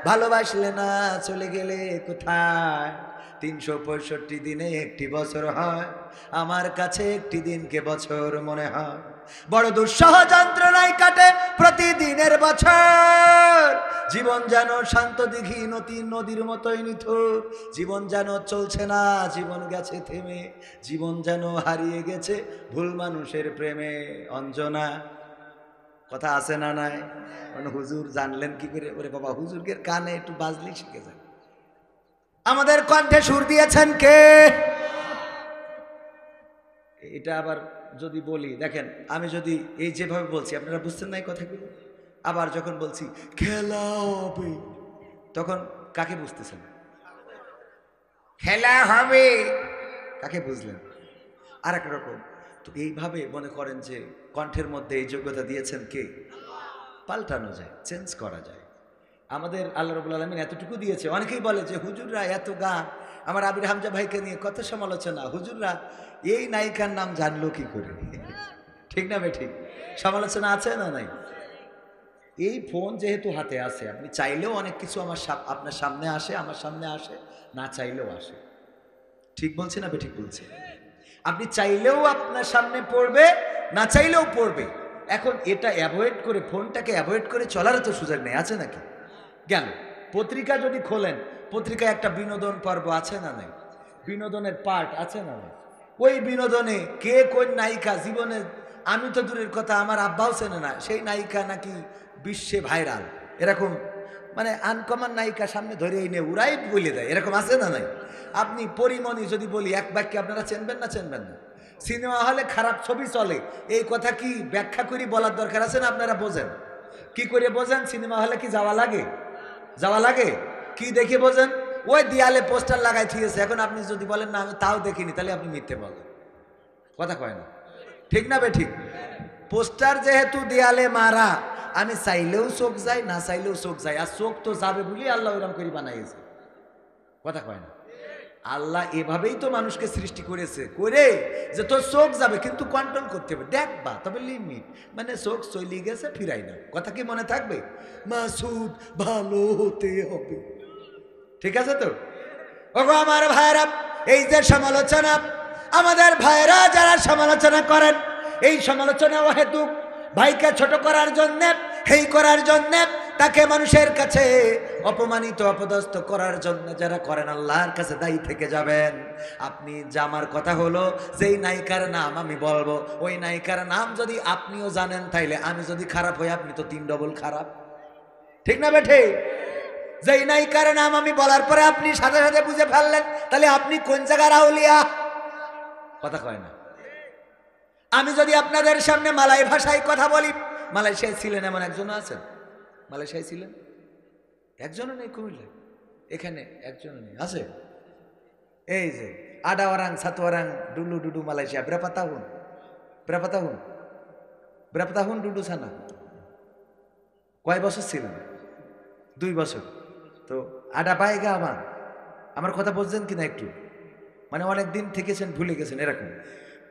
ভালোবাসলে না, চলে গেলে কোথায়? 365 দিনে একটি বছর হয়, আমার কাছে একটি দিনকে বছর মনে হয়। বড় দুঃসহ যন্ত্রণায় কাটে প্রতিদিনের বছর। জীবন যেন শান্ত দিঘি নদীর মতোই নিথুর। জীবন যেন চলছে না, জীবন গেছে থেমে। জীবন যেন হারিয়ে গেছে ভুল মানুষের প্রেমে। অঞ্জনা কথা আছে না নাই? হুজুর জানলেন কি করে? ওরে বাবা, হুজুরের কানে একটু বাজলি শিখে যায়। আমাদের কণ্ঠে সুর দিয়েছেন কে? এটা আবার যদি বলি, দেখেন আমি যদি এই যেভাবে বলছি আপনারা বুঝছেন না এই কথাগুলো। আবার যখন বলছি খেলা হবে, তখন কাকে বুঝতেছেন? খেলা হবে কাকে বুঝলেন? আর এক রকম। তো এইভাবে মনে করেন যে কণ্ঠের মধ্যে এই যোগ্যতা দিয়েছেন কে? পাল্টানো যায়, চেঞ্জ করা যায়। আমাদের আল্লাহ রাব্বুল আলামিন এতটুকু দিয়েছে। অনেকেই বলে যে হুজুররা এত গান, আমার আবির হামজা ভাইকে নিয়ে কত সমালোচনা, হুজুররা এই নায়িকার নাম জানলো কি করে? ঠিক না বে ঠিক? সমালোচনা আছে না নাই? এই ফোন যেহেতু হাতে আছে, আপনি চাইলেও অনেক কিছু আপনার সামনে আসে, আমার সামনে আসে, না চাইলেও আসে। ঠিক বলছি না বে ঠিক বলছি? আপনি চাইলেও আপনার সামনে পড়বে, না চাইলেও পড়বে। এখন এটা অ্যাভয়েড করে, ফোনটাকে অ্যাভয়েড করে চলার তো সুযোগ নেই, আছে নাকি? গেল। পত্রিকা যদি খোলেন, পত্রিকায় একটা বিনোদন পর্ব আছে না নাই? বিনোদনের পার্ট আছে না নাই? ওই বিনোদনে কে কোন নায়িকা জীবনে, আমি তো দূরের কথা আমার আব্বাও চেনে না, সেই নায়িকা নাকি বিশ্বে ভাইরাল, এরকম মানে আনকমন নায়িকা সামনে ধরে এনে উড়াই বলে দেয়, এরকম আছে না নাই? আপনি পরিমণি যদি বলি এক বাক্যে আপনারা চেনবেন না? চেনবেন না। সিনেমা হলে খারাপ ছবি চলে, এই কথা কি ব্যাখ্যা করি বলার দরকার আছে না? আপনারা বোঝেন কি করে? বোঝেন সিনেমা হলে কি যাওয়া লাগে? যাওয়া লাগে। কি দেখে বোঝেন? ওই দেয়ালে পোস্টার লাগাই থিয়েছে। এখন আপনি যদি বলেন না আমি তাও দেখিনি, তাহলে আপনি মিথ্যে বলেন, কথা কয় না। ঠিক না বে ঠিক? পোস্টার যেহেতু দেয়ালে মারা, আমি চাইলেও চোখ যাই, না চাইলেও চোখ যাই। আর চোখ তো যাবে বলি আল্লাহ ওরকম করে বানাইছে, কথা কয় না। আল্লাহ এভাবেই তো মানুষকে সৃষ্টি করেছে, করে যে তোর চোখ যাবে কিন্তু কন্ট্রোল করতে হবে, দেখবা তবে লিমিট, মানে চোখ চলে গেছে ফিরাই না, কথা কি মনে থাকবে? মাসুদ ভালো হতে হবে, ঠিক আছে তো? ওগো আমার ভাইরা, এই যে সমালোচনা, আমাদের ভাইরা যারা সমালোচনা করেন, এই সমালোচনা অহেতুক, ভাইকে ছোট করার জন্য, হেই করার জন্য, তাকে মানুষের কাছে অপমানিত অপদস্থ করার জন্য যারা করেন, আল্লাহর কাছে দায়ী থেকে যাবেন আপনি। জামার কথা হলো, যেই নায়িকার নাম আমি বলবো, ওই নায়িকার নাম যদি আপনিও জানেন, তাইলে আমি যদি খারাপ হই আপনি তো 3 ডবল খারাপ, ঠিক না বেঠে? যেই নায়িকার নাম আমি বলার পরে আপনি সাথে সাথে বুঝে ফেললেন, তাহলে আপনি কোন জায়গার আউলিয়া, কথা কয় না। আমি যদি আপনাদের সামনে মালয় ভাষায় কথা বলি, মালয়েশিয়ায় ছিলেন এমন একজন আছেন? মালয়েশিয়ায় ছিলেন একজনও নেই, কুমিল্লা এখানে একজনও নেই, আছে? এই যে আডাওয়ারাং সাতওয়ারাং ডুলু ডুডু মালয়েশিয়া, বেরাপাতাহুন বেরাপাতাহুন বেরাপাতাহুন ডুডু সানা। কয় বছর ছিলেন? 2 বছর। তো আডা পায়গা আমার কথা বলছেন কিনা একটু? মানে অনেক দিন থেকেছেন, ভুলে গেছেন,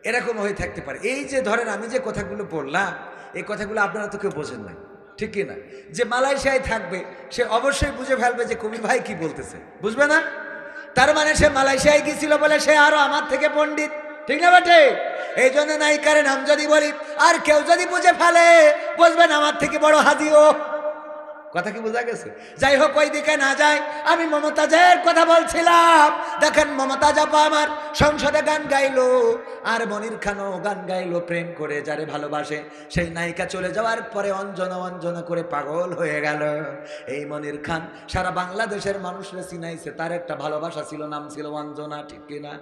এরকম হয়ে থাকতে পারে। এই যে ধরেন আমি যে কথাগুলো বললাম, এই কথাগুলো আপনারা তো কেউ বোঝেন না, ঠিক কিনা? যে মালয়েশিয়ায় থাকবে সে অবশ্যই বুঝে ফেলবে যে কবি ভাই কি বলতেছে, বুঝবে না? তার মানে সে মালয়েশিয়ায় গিয়েছিল বলে সে আরো আমার থেকে পণ্ডিত, ঠিক না বটে? এই জন্য নায়িকার নাম যদি বলি আর কেউ যদি বুঝে ফেলে, বুঝবেন আমার থেকে বড় হাদিও, কথা কি বোঝা গেছে? যাই হোক, ওই দিকে না যায়, আমি মমতাজের কথা বলছিলাম। দেখেন মমতাজ আপা আমার সংসদে গান গাইলো, আর মনির খানও গান গাইলো, প্রেম করে যারে ভালোবাসে। সেই নায়িকা চলে যাওয়ার পরে অঞ্জনা অঞ্জনা করে পাগল হয়ে গেল। এই মনির খান সারা বাংলাদেশের মানুষরা চিনাইছে, তার একটা ভালোবাসা ছিল, নাম ছিল অঞ্জনা, ঠিক কিনা?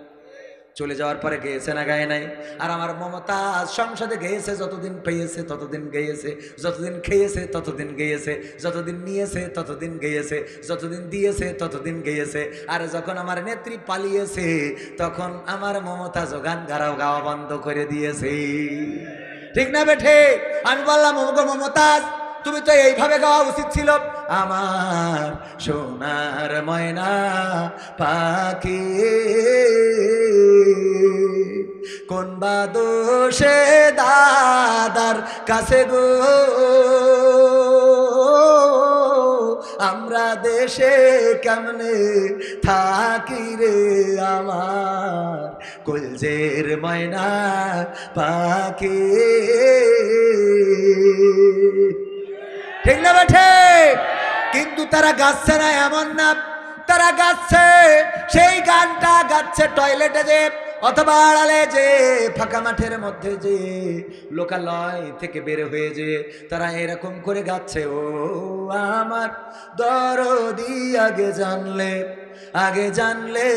চলে যাওয়ার পরে গেয়েছে না গায়ে নাই? আর আমার মমতাজ সংসদে গেয়েছে, যতদিন পেয়েছে ততদিন গেয়েছে, যতদিন খেয়েছে ততদিন গেয়েছে, যতদিন নিয়েছে ততদিন গেয়েছে, যতদিন দিয়েছে ততদিন গেয়েছে। আর যখন আমার নেত্রী পালিয়েছে, তখন আমার মমতাজ গান গাওয়া বন্ধ করে দিয়েছে, ঠিক না বেঠে? আমি বললাম ওগো মমতাজ, তুমি তো এইভাবে গাওয়া উচিত ছিল, আমার সোনার ময়না পাখি কোন বা দোষে দাদার কাছে গো আমরা দেশে কেমনে থাকি রে আমার কলজের ময়না পাখি। ঠিক না বেঠে? কিন্তু তারা গাচ্ছে না এমন না, তারা গাচ্ছে সেই গানটা গাচ্ছে টয়লেটে যে অথবা আড়ালে যে ফাঁকা মাঠের মধ্যে যে লোকালয় থেকে বের হয়ে যে তারা এরকম করে গাচ্ছে, ও আমার দরদি আগে জানলে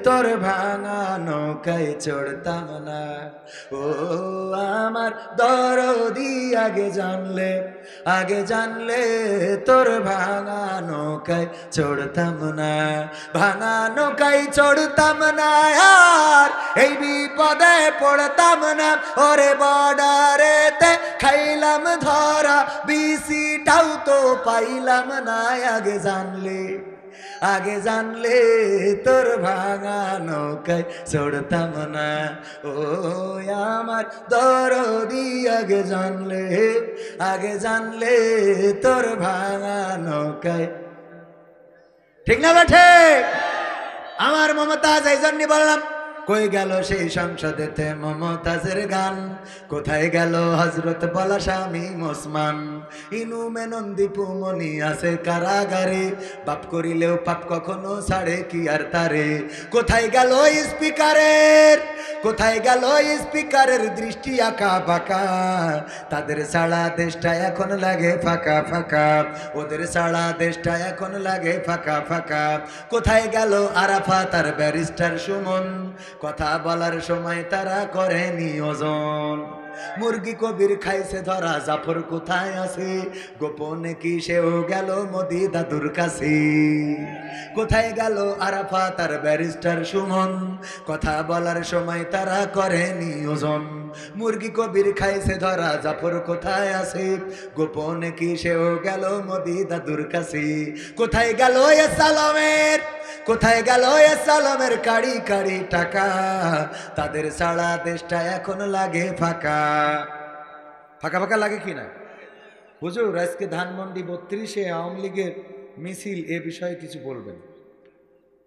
তোর ভাঙা নৌকায় চড়তাম না, ও আমার দরদি আগে জানলে তোর ভাঙা নৌকায় চড়তাম না, ভাঙা নৌকায় চড়তাম না আর এই বিপদে পড়তাম না, ওরে বর্ডারেতে খাইলাম ধরা বিসিটাও তো পাইলাম না, আগে জানলে তোর ভাঙা নৌকায় চড়তাম না, ও আমার দরদি আগে জানলে তোর ভাঙা নৌকায়। ঠিক না বেঠে? আমার মমতাজ এই জন্যই বললাম, কই গেল সেই সংসদেতে মমতাজের গান, কোথায় গেল হজরত বলা স্বামী ওসমান, ইনু মেনন দীপু মনি আছে কারাগারে, পাপ করিলেও পাপ কখনো ছাড়ে কি আর তারে, কোথায় গেল স্পিকারের দৃষ্টি আঁকা বাঁকা, তাদের ছাড়া দেশটা এখন লাগে ফাঁকা ফাঁকা, ওদের ছাড়া দেশটা এখন লাগে ফাঁকা ফাঁকা, কোথায় গেল আরাফাত আর ব্যারিস্টার সুমন, কথা বলার সময় তারা করে নিয়োজন, মুরগি কবির খাইছে ধরা জাফর কোথায় আছে, গোপনে কি সেও গেল মোদি দাদুর কাছে, কোথায় গেল আরাফাত আর ব্যারিস্টার সুমন, কথা বলার সময় তারা করে নিয়োজন, মুরগি কবির খাইছে ধরা জাফর কোথায় আছে, গোপনে কি সেও গেল মোদি দাদুর কাছে, কোথায় গেল সালামের কাড়ি কাড়ি টাকা, তাদের ছাড়া দেশটা এখন লাগে ফাঁকা ফাঁকা লাগে কি না? হুজুর আজকে ধানমন্ডি 32-এ আওয়ামী লীগের মিছিল, এ বিষয়ে কিছু বলবেন?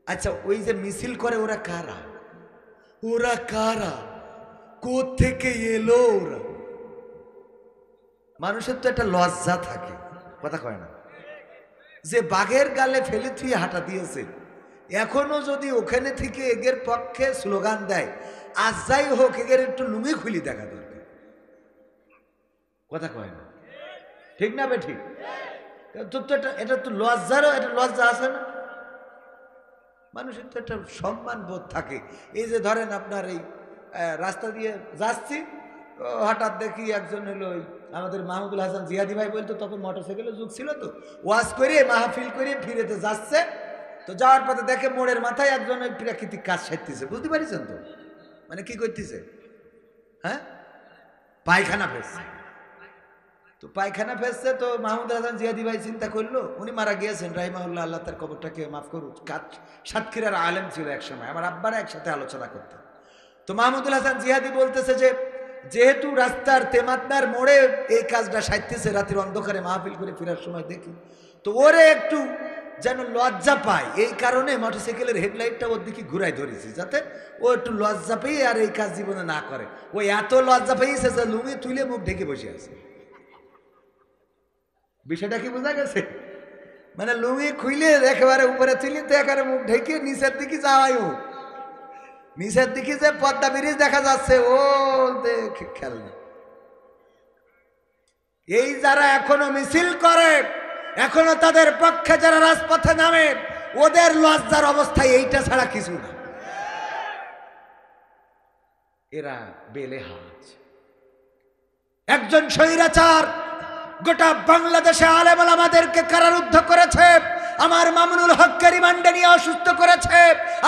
আচ্ছা, ওই যে মিছিল করে ওরা কারা কোত্থেকে এলো ওরা? মানুষের তো একটা লজ্জা থাকে, কথা কয় না, যে বাঘের গালে ফেলে থুয়ে হাঁটা দিয়েছে, এখনো যদি ওখানে থেকে এগের পক্ষে স্লোগান দেয়, আজ যাই হোক এগের একটু লুঙ্গি খুলি দেখা দরকার, কথা কয় না? ঠিক না বে? ঠিক। এটা তো লজ্জারও একটা লজ্জা আছে না? মানুষের তো একটা সম্মান বোধ থাকে। এই যে ধরেন আপনার এই রাস্তা দিয়ে যাচ্ছি, হঠাৎ দেখি একজন হলো আমাদের মাহমুদুল হাসান জিয়াদি ভাই বলতো, তখন মোটরসাইকেলের যুগ ছিল, তো ওয়াজ করে মাহফিল করে ফিরেতে যাচ্ছে, তো যাওয়ার পথে দেখে মোড়ের মাথায় একজন ওই প্রাকৃতিক কাজ সারতেছে, বুঝতে পারছেন তো? মানে কি করতেছে? হ্যাঁ, পায়খানা ফেলছে। তো পায়খানা ফেলছে, তো মাহমুদুল হাসান জিয়াদি ভাই চিন্তা করলো, উনি মারা গিয়েছেন রাহিমাহুল্লাহ, আল্লাহ তার কবরটাকে মাফ করুক, সাতক্ষীরার আলেম ছিল এক সময়, আমার আব্বারা একসাথে আলোচনা করতাম। তো মাহমুদুল হাসান জিয়াদি বলতেছে যে যেহেতু রাস্তার তেমাতনার মোড়ে এই কাজটা সারতেছে, রাতের অন্ধকারে মাহফিল করে ফেরার সময় দেখি, তো ওরে একটু যেন লজ্জা পায়, এই কারণে মোটরসাইকেলের হেডলাইটটা ওর দিকে ঘুরাই ধরেছি, যাতে ও একটু লজ্জা পেয়ে আর এই কাজ জীবনে না করে। ও এত লজ্জা পেয়েছে যে লুঙ্গি তুলে মুখ ঢেকে বসে আছে। বিষয়টা কি বোঝা গেছে? মানে লুঙ্গি খুইলে একেবারে উপরে তুলে তো একেবারে মুখ ঢেকে নিচের দিকে যাওয়াই, ও নিচের দিকে যে পদ্মা ব্রিজ দেখা যাচ্ছে, ও দেখে খেলনা। এই যারা এখনো মিছিল করে, এখনো তাদের পক্ষে যারা রাজপথে নামে, ওদের লজ্জার অবস্থায় এইটা ছাড়া কিছু না। এরা বেলেহাজ। একজন স্বৈরাচার গোটা বাংলাদেশে আলেম ওলামাদেরকে কারারুদ্ধ করেছে, আমার মামুনুল হককে রিমান্ডে নিয়ে অসুস্থ করেছে,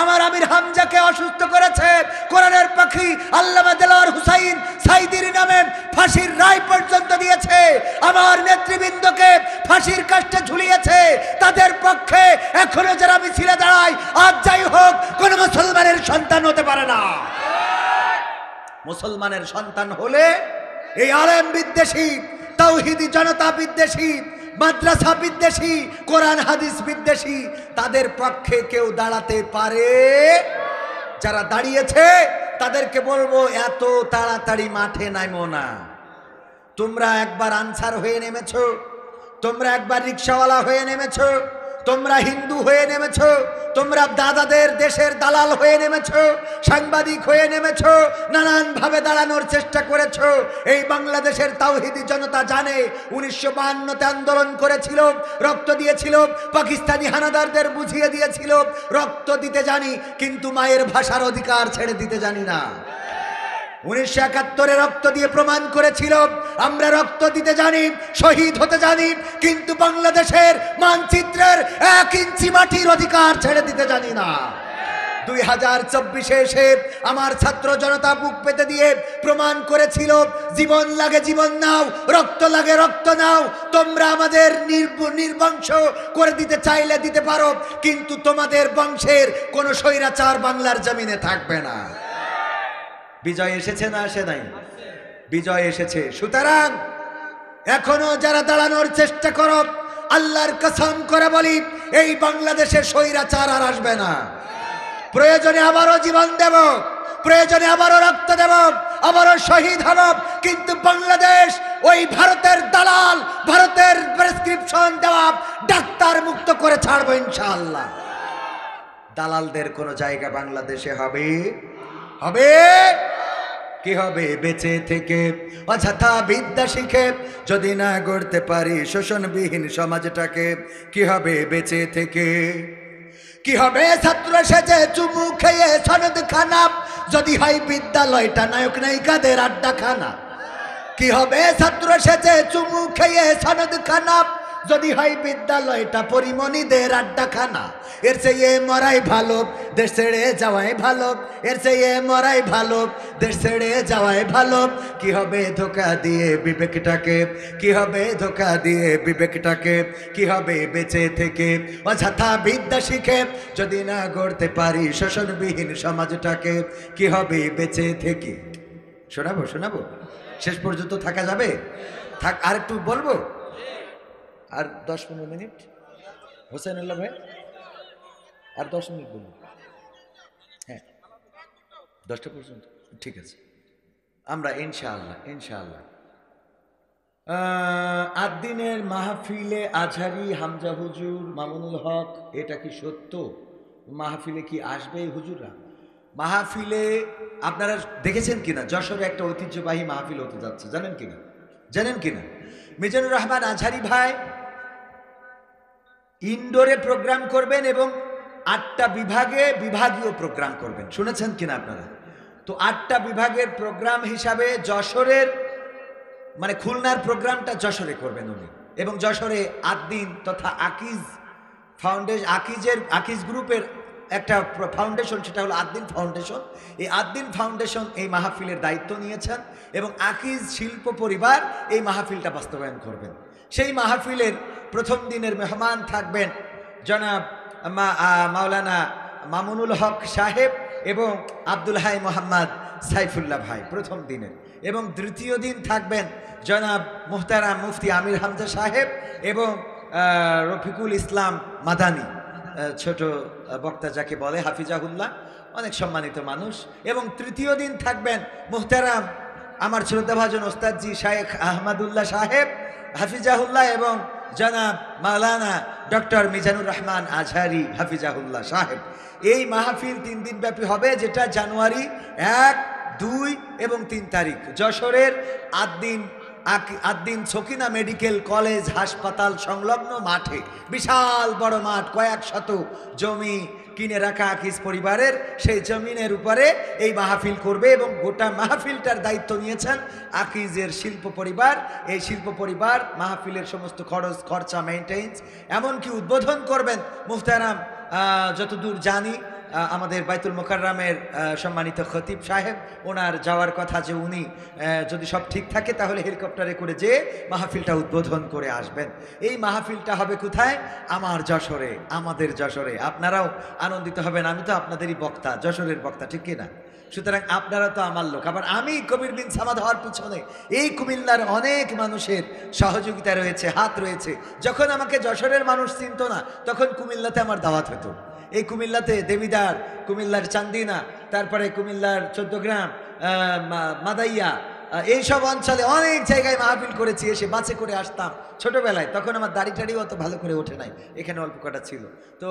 আমার আমির হামজাকে অসুস্থ করেছে, কোরআনের পাখি আল্লামা দেলোয়ার হুসাইন সাইদির নামে ফাঁসির রায় পর্যন্ত দিয়েছে, আমার নেতৃবৃন্দকে ফাঁসির কাষ্টে ঝুলিয়েছে। তাদের পক্ষে এখনো যারা মিছিলে দাঁড়ায়, আজ যাই হোক কোন মুসলমানের সন্তান হতে পারে না। মুসলমানের সন্তান হলে এই আলেম বিদ্বেষী, তাওহীদি জনতা বিদ্বেষী মাদ্রাসা বিদ্বেষী, কোরআন হাদিস বিদ্বেষী, তাদের পক্ষে কেউ দাঁড়াতে পারে? যারা দাঁড়িয়েছে তাদেরকে বলবো, এত তাড়াতাড়ি মাঠে নামো না। তোমরা একবার আনসার হয়ে নেমেছো, তোমরা একবার রিক্সাওয়ালা হয়ে নেমেছো, তোমরা হিন্দু হয়ে নেমেছো, তোমরা দাদাদের দেশের দালাল হয়ে নেমেছো, সাংবাদিক হয়ে নেমেছো, নানান ভাবে দাঁড়ানোর চেষ্টা করেছো। এই বাংলাদেশের তাওহীদি জনতা জানে 1952তে আন্দোলন করেছিল, রক্ত দিয়েছিল, পাকিস্তানি হানাদারদের বুঝিয়ে দিয়েছিল। রক্ত দিতে জানি, কিন্তু মায়ের ভাষার অধিকার ছেড়ে দিতে জানি না। 1971-এ রক্ত দিয়ে প্রমাণ করেছিল আমরা রক্ত দিতে জানি, শহীদ হতে জানি, কিন্তু বাংলাদেশের মানচিত্রের 1 ইঞ্চি মাটির অধিকার ছেড়ে দিতে জানি না। 2024-এ এসে আমার ছাত্র জনতা বুক পেতে দিয়ে প্রমাণ করেছিল, জীবন লাগে জীবন নাও, রক্ত লাগে রক্ত নাও। তোমরা আমাদের নির্বংশ করে দিতে চাইলে দিতে পারো, কিন্তু তোমাদের বংশের কোন স্বৈরাচার বাংলার জমিনে থাকবে না। বিজয় এসেছে না আসে নাই? বিজয় এসেছে। সুতরাং এখনো যারা দাঁড়ানোর চেষ্টা করো, আল্লাহর কসম করে বলি, এই বাংলাদেশে স্বৈরাচার আর আসবে না। প্রয়োজনে আবারও জীবন দেব, প্রয়োজনে আবারও রক্ত দেব, আবারও শহীদ হব, কিন্তু বাংলাদেশ ওই ভারতের দালাল, ভারতের প্রেসক্রিপশন দেওয়া ডাক্তার মুক্ত করে ছাড়বো ইনশাআল্লাহ। দালালদের কোনো জায়গা বাংলাদেশে হবে? হবে কি হবে? বেঁচে থেকে অযথা বিদ্যা শিখে যদি না গড়তে পারি শোষণবিহীন সমাজটাকে, কি হবে বেঁচে থেকে? কি হবে ছাত্র সেজে চুমু খেয়ে সনদ খানা, যদি হয় বিদ্যালয়টা নায়ক নায়িকাদের আড্ডাখানা? কি হবে ছাত্র সেজে চুমু খেয়ে সনদ খানা, যদি হয় বিদ্যালয়টা পরিমণিদের আড্ডাখানা? এর চেয়ে মরাই ভালো, দেশ ছেড়ে যাওয়াই ভালো, এর চেয়ে মরাই ভালো, দেশ ছেড়ে যাওয়াই ভালো। কি হবে ধোকা দিয়ে বিবেকটাকে, কি হবে ধোকা দিয়ে বিবেকটাকে, কি হবে বেঁচে থেকে অযথা বিদ্যা শিখে যদি না গড়তে পারি শোষণবিহীন সমাজটাকে, কি হবে বেঁচে থেকে? শোনাবো শোনাবো, শেষ পর্যন্ত থাকা যাবে? থাক, আর একটু বলবো, আর 10-15 মিনিট। হোসেনুল্লাহ ভাই আর 10 মিনিট বলুন। হ্যাঁ, 10টা পর্যন্ত ঠিক আছে। আমরা ইনশাআল্লাহ ইনশাআল্লাহ 8 দিনের মাহফিলে আজহারি হামজা হুজুর, মামুনুল হক, এটা কি সত্য? মাহফিলে কি আসবে হুজুররা? মাহফিলে আপনারা দেখেছেন কিনা? যশোরে একটা ঐতিহ্যবাহী মাহফিল হতে যাচ্ছে, জানেন কিনা? জানেন কিনা? মিজানুর রহমান আজহারি ভাই ইনডোরে প্রোগ্রাম করবেন এবং 8টা বিভাগে বিভাগীয় প্রোগ্রাম করবেন। শুনেছেন কিনা আপনারা? তো 8টা বিভাগের প্রোগ্রাম হিসাবে যশোরের, মানে খুলনার প্রোগ্রামটা যশোরে করবেন উনি, এবং যশোরে 8 দিন তথা আকিজ ফাউন্ডেশন, আকিজ গ্রুপের একটা ফাউন্ডেশন, সেটা হলো 8 দিন ফাউন্ডেশন। এই 8 দিন ফাউন্ডেশন এই মাহফিলের দায়িত্ব নিয়েছেন এবং আকিজ শিল্প পরিবার এই মাহফিলটা বাস্তবায়ন করবেন। সেই মাহফিলের প্রথম দিনের মেহমান থাকবেন জনাব মাওলানা মামুনুল হক সাহেব এবং আব্দুল হাই মোহাম্মদ সাইফুল্লাহ ভাই প্রথম দিনের, এবং দ্বিতীয় দিন থাকবেন জনাব মুহতারাম মুফতি আমির হামজা সাহেব এবং রফিকুল ইসলাম মাদানী, ছোট বক্তা যাকে বলে, হাফিজাহুল্লাহ, অনেক সম্মানিত মানুষ। এবং তৃতীয় দিন থাকবেন মুহতারাম আমার শ্রদ্ধাভাজন ওস্তাদজি শায়েখ আহমদুল্লাহ সাহেব হাফিজাহুল্লাহ এবং জনাব মাওলানা ডক্টর মিজানুর রহমান আজহারি হাফিজাহুল্লাহ সাহেব। এই মাহফিল 3 দিন ব্যাপী হবে, যেটা জানুয়ারি 1, 2 এবং 3 তারিখ যশোরের 8 দিন সকিনা মেডিকেল কলেজ হাসপাতাল সংলগ্ন মাঠে, বিশাল বড় মাঠ, কয়েক শত জমি কিনে রাখা আকিজ পরিবারের, সেই জমিনের উপরে এই মাহফিল করবে এবং গোটা মাহফিলটার দায়িত্ব নিয়েছেন আকিজের শিল্প পরিবার। এই শিল্প পরিবার মাহফিলের সমস্ত খরচা মেইনটেইনস, এমনকি উদ্বোধন করবেন মুহতারাম, যতদূর জানি আমাদের বাইতুল মোকাররমের সম্মানিত খতিব সাহেব, ওনার যাওয়ার কথা, যে উনি যদি সব ঠিক থাকে তাহলে হেলিকপ্টারে করে যেয়ে মাহফিলটা উদ্বোধন করে আসবেন। এই মাহফিলটা হবে কোথায়? আমার যশোরে, আমাদের যশোরে। আপনারাও আনন্দিত হবেন, আমি তো আপনাদেরই বক্তা, যশোরের বক্তা, ঠিক কিনা? সুতরাং আপনারা তো আমার লোক। আবার আমি কবির বিন সামাদ হওয়ার পিছনে এই কুমিল্লার অনেক মানুষের সহযোগিতা রয়েছে, হাত রয়েছে। যখন আমাকে যশোরের মানুষ চিনত না, তখন কুমিল্লাতে আমার দাওয়াত হতো। এই কুমিল্লাতে দেবিদার, কুমিল্লার চান্দিনা, তারপরে কুমিল্লার 14 গ্রাম, মাদাইয়া, এইসব অঞ্চলে অনেক জায়গায় মাহফিল করেছি। এসে বাসে করে আসতাম ছোটবেলায়, তখন আমার দাড়ি টাড়িও অত ভালো করে ওঠে নাই, এখানে অল্প কটা ছিল। তো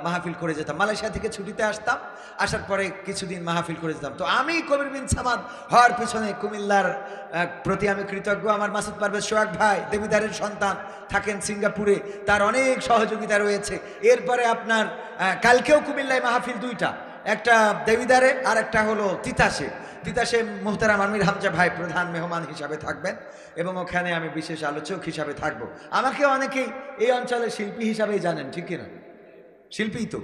মাহফিল করে যেতাম। মালয়েশিয়া থেকে ছুটিতে আসতাম, আসার পরে কিছুদিন মাহফিল করে যেতাম। তো আমি কবির বিন সামাদ হওয়ার পিছনে কুমিল্লার প্রতি আমি কৃতজ্ঞ। আমার মাসুদ পারভেজ সোহাগ ভাই দেবিদারের সন্তান, থাকেন সিঙ্গাপুরে, তার অনেক সহযোগিতা রয়েছে। এরপরে আপনার কালকেও কুমিল্লায় মাহফিল দুইটা, একটা দেবিদারে আর একটা হলো তিতাসে। তিতাসে মোহতারাম আমির হামজা ভাই প্রধান মেহমান হিসাবে থাকবেন এবং ওখানে আমি বিশেষ আলোচক হিসাবে থাকব। আমাকে অনেকেই এই অঞ্চলের শিল্পী হিসাবেই জানেন, ঠিক কিনা? শিল্পী তো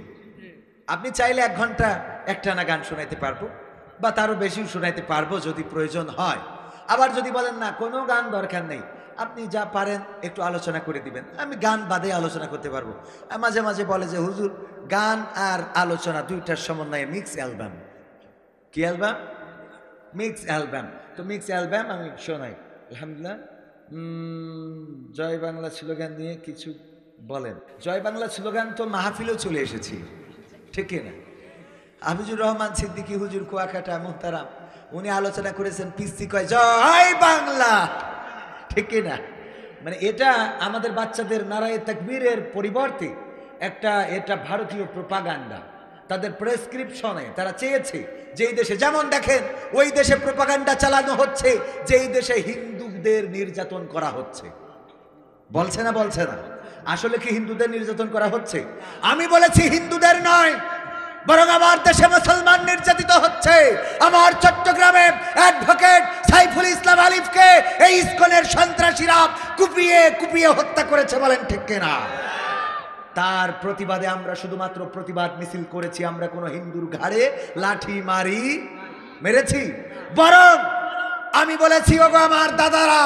আপনি চাইলে 1 ঘন্টা একটানা গান শোনাইতে পারবো, বা তারও বেশি শোনাইতে পারবো যদি প্রয়োজন হয়। আবার যদি বলেন না কোনো গান দরকার নেই, আপনি যা পারেন একটু আলোচনা করে দিবেন, আমি গান বাদে আলোচনা করতে পারবো। মাঝে মাঝে বলে যে হুজুর গান আর আলোচনা দুইটার সমন্বয়ে মিক্স অ্যালবাম। কি অ্যালবাম? Mix album. তো মিক্স অ্যালবাম আমি শোনাই। আলহামদুলিল্লাহ। জয় বাংলা স্লোগান নিয়ে কিছু বলেন। জয় বাংলা স্লোগান তো মাহফিলেও চলে এসেছি, ঠিক না? হাফিজুর রহমান সিদ্দিকী হুজুর কুয়াকাটা মুহতারাম, উনি আলোচনা করেছেন পিস্তি কয় জয় বাংলা, ঠিক না? মানে এটা আমাদের বাচ্চাদের নারায়ে তাকবীরের পরিবর্তে এটা ভারতীয় প্রোপাগান্ডা। তাদের প্রেসক্রিপশনে তারা চেয়েছে যেই দেশে, যেমন দেখেন ওই দেশে প্রোপাগান্ডা চালানো হচ্ছে যেই দেশে হিন্দুদের নির্যাতন করা হচ্ছে। বলছে না? বলছে না? আসলে কি হিন্দুদের নির্যাতন করা হচ্ছে? আমি বলেছি হিন্দুদের নয়, বরং আমার দেশে মুসলমান নির্যাতিত হচ্ছে। আমার চট্টগ্রামে অ্যাডভোকেট সাইফুল ইসলাম আলিফকে এই ইসকনের সন্ত্রাসীরা কুপিয়ে কুপিয়ে হত্যা করেছে, বলেন ঠিক কিনা? তার প্রতিবাদে আমরা শুধুমাত্র প্রতিবাদ মিছিল করেছি, আমরা কোনো হিন্দুর ঘাড়ে লাঠি মেরেছি। বরং আমি বলেছি, ওগো আমার দাদারা,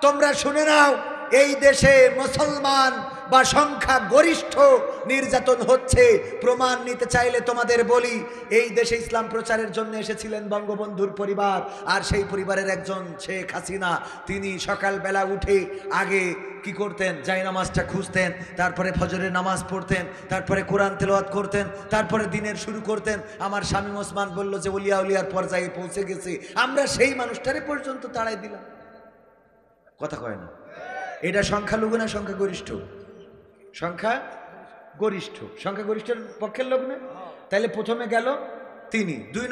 তোমরা শুনে নাও, এই দেশে মুসলমান বা সংখ্যা গরিষ্ঠ নির্যাতন হচ্ছে। প্রমাণ নিতে চাইলে তোমাদের বলি, এই দেশে ইসলাম প্রচারের জন্য এসেছিলেন বঙ্গবন্ধুর পরিবার, আর সেই পরিবারের একজন শেখ হাসিনা। তিনি সকালবেলা উঠে আগে কি করতেন? জায়নামাজটা খুঁজতেন, তারপরে ফজরের নামাজ পড়তেন, তারপরে কোরআন তেলাওয়াত করতেন, তারপরে দিনের শুরু করতেন। আমার শামীম ওসমান বলল যে ওলিয়া উলিয়ার পর্যায়ে পৌঁছে গেছে, আমরা সেই মানুষটারে পর্যন্ত তাড়াই দিলাম। কথা কয় না? এটা সংখ্যালঘু না সংখ্যাগরিষ্ঠ? সংখ্যাগরিষ্ঠের পক্ষের লোক না? তাইলে প্রথমে গেল তিনি, 2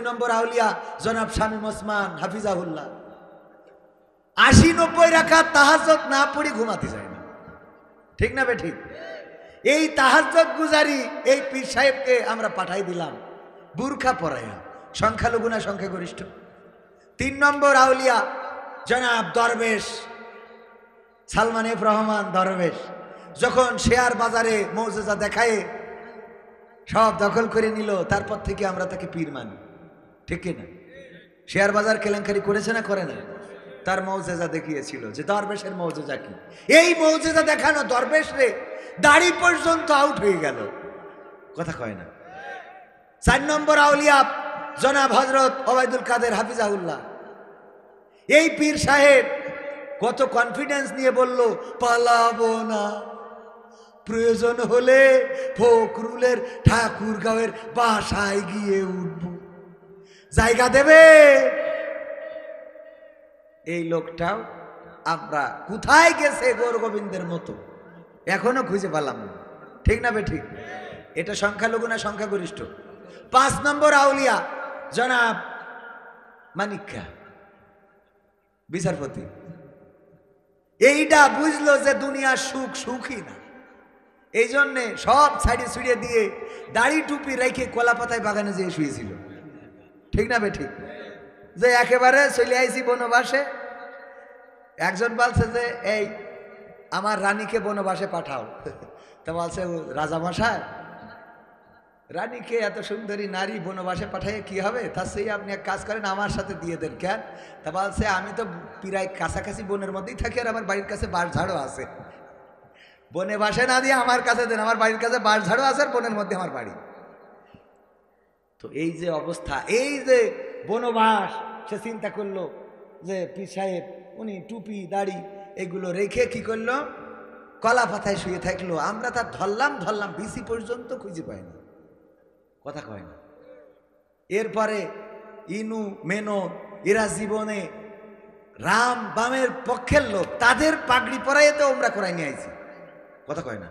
নম্বর আউলিয়া জনাব শামীম ওসমান হাফিজাহুল্লাহ। 80-90 রাকাত তাহাজ্জুদ না পড়ে ঘুমাতে যায় না, ঠিক না বেঠিক? এই তাহাজ্জুদ গুজারি এই পীর সাহেবকে আমরা পাঠাই দিলাম বুরখা পরাইয়া। সংখ্যালঘু না সংখ্যাগরিষ্ঠ? 3 নম্বর আউলিয়া জনাব দরবেশ সালমান এফ রহমান দরবেশ, যখন শেয়ার বাজারে মৌজেজা দেখায় সব দখল করে নিল, তারপর থেকে আমরা তাকে পীর মানি, ঠিক কিনা? শেয়ার বাজার কেলেঙ্কারি করেছে না করে না? তার মৌজেজা দেখিয়েছিল যে দরবেশের মৌজেজা কি। এই মৌজেজা দেখানো দরবেশ রে দাড়ি পর্যন্ত আউট হয়ে গেল। কথা কয় না? 4 নম্বর আউলিয়া জনাব হযরত ওবায়দুল কাদের হাফিজাহুল্লাহ। এই পীর সাহেব কত কনফিডেন্স নিয়ে বলল, পালাবো না, প্রয়োজন হলে ফখরুলের ঠাকুরগাঁওয়ের বাসায় গিয়ে উঠব, জায়গা দেবে। এই লোকটাও আমরা কোথায় গেছে গৌর গোবিন্দের মতো এখনো খুঁজে পেলাম না, ঠিক না বেঠিক? এটা সংখ্যালঘু না সংখ্যাগরিষ্ঠ? 5 নম্বর আউলিয়া জনাব মানিক্কা বিচারপতি। এইটা বুঝলো যে দুনিয়ার সুখই না, এই জন্যে সব ছাড়িয়ে ছুড়িয়ে দিয়ে দাড়ি টুপি রেখে কলা পাতায় বাগানে যেয়ে শুয়েছিল, ঠিক না বেঠিক? যে একেবারে চলে আইছি বনবাসে। একজন বলছে যে এই আমার রানীকে বনবাসে পাঠাও। তা বলছে রাজামশাই, রানীকে এত সুন্দরী নারী বনবাসে পাঠাইয়ে কি হবে? তার সেই আপনি এক কাজ করেন, আমার সাথে দিয়ে দেন। কেন? তা বলছে আমি তো প্রায় কাছাকাছি বনের মধ্যেই থাকি, আর আমার বাড়ির কাছে বাঁশঝাড়ও আছে। বনে বাসে না দিয়ে আমার কাছে দেন, আমার বাড়ির কাছে বাঁশঝাড়ও আছে, আর বনের মধ্যে আমার বাড়ি। তো এই যে অবস্থা, এই যে বনবাস, সে চিন্তা করলো যে পীর সাহেব উনি টুপি দাড়ি এগুলো রেখে কি করলো, কলা পাতায় শুয়ে থাকলো। আমরা তার ধরলাম বিসি পর্যন্ত খুঁজে পাই না, কথা কয় না। এরপরে ইনু মেনো এরা জীবনে রাম বামের পক্ষের লোক, তাদের পাগড়ি পরাইতে আমরা করাই নিয়ে আইছি, কথা কয় না।